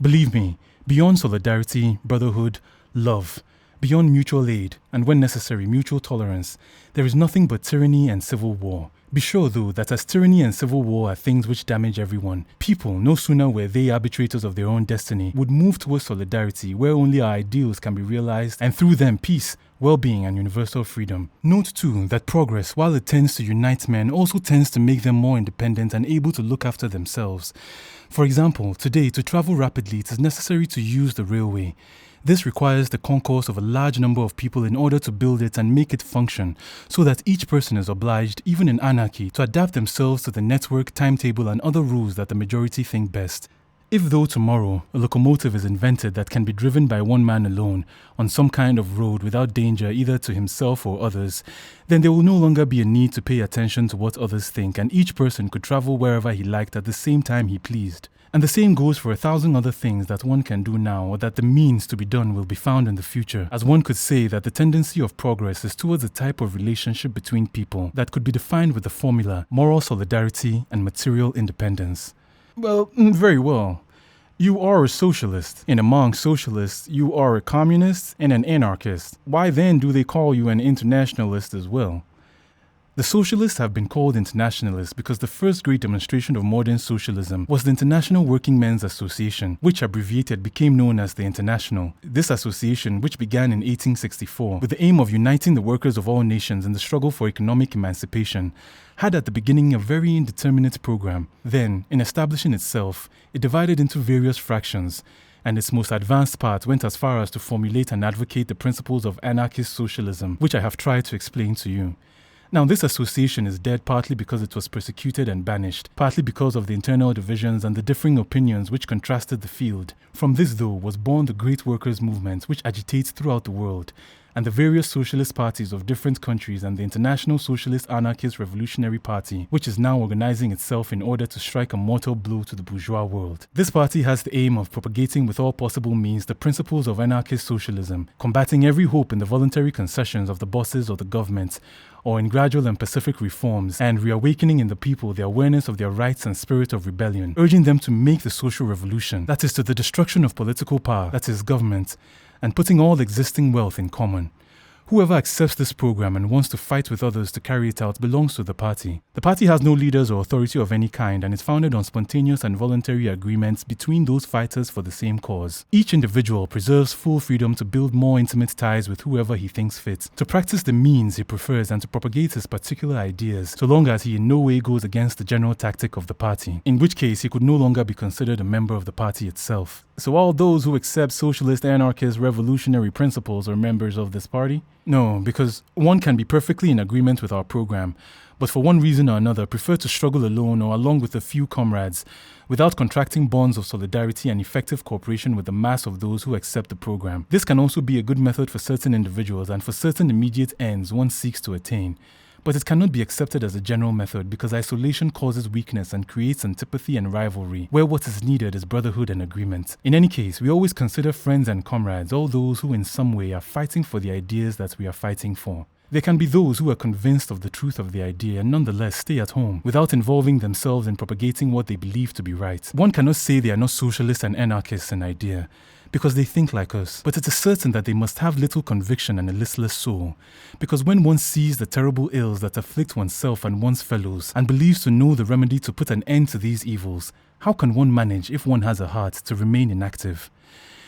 Believe me, beyond solidarity, brotherhood, love, beyond mutual aid, and when necessary, mutual tolerance, there is nothing but tyranny and civil war. Be sure, though, that as tyranny and civil war are things which damage everyone, people, no sooner were they arbitrators of their own destiny, would move towards solidarity where only our ideals can be realized, and through them peace, well-being, and universal freedom. Note too that progress, while it tends to unite men, also tends to make them more independent and able to look after themselves. For example, today, to travel rapidly, it is necessary to use the railway. This requires the concourse of a large number of people in order to build it and make it function, so that each person is obliged, even in anarchy, to adapt themselves to the network, timetable, and other rules that the majority think best. If though tomorrow a locomotive is invented that can be driven by one man alone on some kind of road without danger either to himself or others, then there will no longer be a need to pay attention to what others think, and each person could travel wherever he liked at the same time he pleased. And the same goes for 1,000 other things that one can do now, or that the means to be done will be found in the future, as one could say that the tendency of progress is towards a type of relationship between people that could be defined with the formula moral solidarity and material independence. Well, very well. You are a socialist, and among socialists, you are a communist and an anarchist. Why then do they call you an internationalist as well? The socialists have been called internationalists because the first great demonstration of modern socialism was the International Working Men's Association, which abbreviated became known as the International. This association, which began in 1864 with the aim of uniting the workers of all nations in the struggle for economic emancipation, had at the beginning a very indeterminate program. Then, in establishing itself, it divided into various fractions, and its most advanced part went as far as to formulate and advocate the principles of anarchist socialism, which I have tried to explain to you. Now, this association is dead partly because it was persecuted and banished, partly because of the internal divisions and the differing opinions which contrasted the field. From this, though, was born the great workers' movement which agitates throughout the world, and the various socialist parties of different countries and the International Socialist Anarchist Revolutionary Party, which is now organizing itself in order to strike a mortal blow to the bourgeois world. This party has the aim of propagating with all possible means the principles of anarchist socialism, combating every hope in the voluntary concessions of the bosses or the government, or in gradual and pacific reforms, and reawakening in the people the awareness of their rights and spirit of rebellion, urging them to make the social revolution, that is to the destruction of political power, that is government, and putting all existing wealth in common. Whoever accepts this program and wants to fight with others to carry it out belongs to the party. The party has no leaders or authority of any kind and is founded on spontaneous and voluntary agreements between those fighters for the same cause. Each individual preserves full freedom to build more intimate ties with whoever he thinks fit, to practice the means he prefers and to propagate his particular ideas, so long as he in no way goes against the general tactic of the party, in which case he could no longer be considered a member of the party itself. So all those who accept socialist, anarchist, revolutionary principles are members of this party? No, because one can be perfectly in agreement with our program, but for one reason or another prefer to struggle alone or along with a few comrades, without contracting bonds of solidarity and effective cooperation with the mass of those who accept the program. This can also be a good method for certain individuals and for certain immediate ends one seeks to attain. But it cannot be accepted as a general method because isolation causes weakness and creates antipathy and rivalry, where what is needed is brotherhood and agreement. In any case, we always consider friends and comrades all those who in some way are fighting for the ideas that we are fighting for. There can be those who are convinced of the truth of the idea and nonetheless stay at home without involving themselves in propagating what they believe to be right. One cannot say they are not socialists and anarchists in idea, because they think like us, but it is certain that they must have little conviction and a listless soul, because when one sees the terrible ills that afflict oneself and one's fellows, and believes to know the remedy to put an end to these evils, how can one manage, if one has a heart, to remain inactive?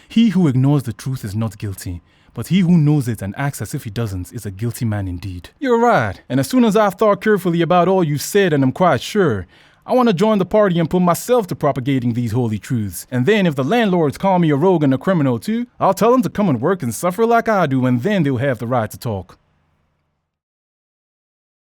He who ignores the truth is not guilty, but he who knows it and acts as if he doesn't is a guilty man indeed. You're right, and as soon as I've thought carefully about all you've said and I'm quite sure, I want to join the party and put myself to propagating these holy truths. And then if the landlords call me a rogue and a criminal too, I'll tell them to come and work and suffer like I do, and then they'll have the right to talk.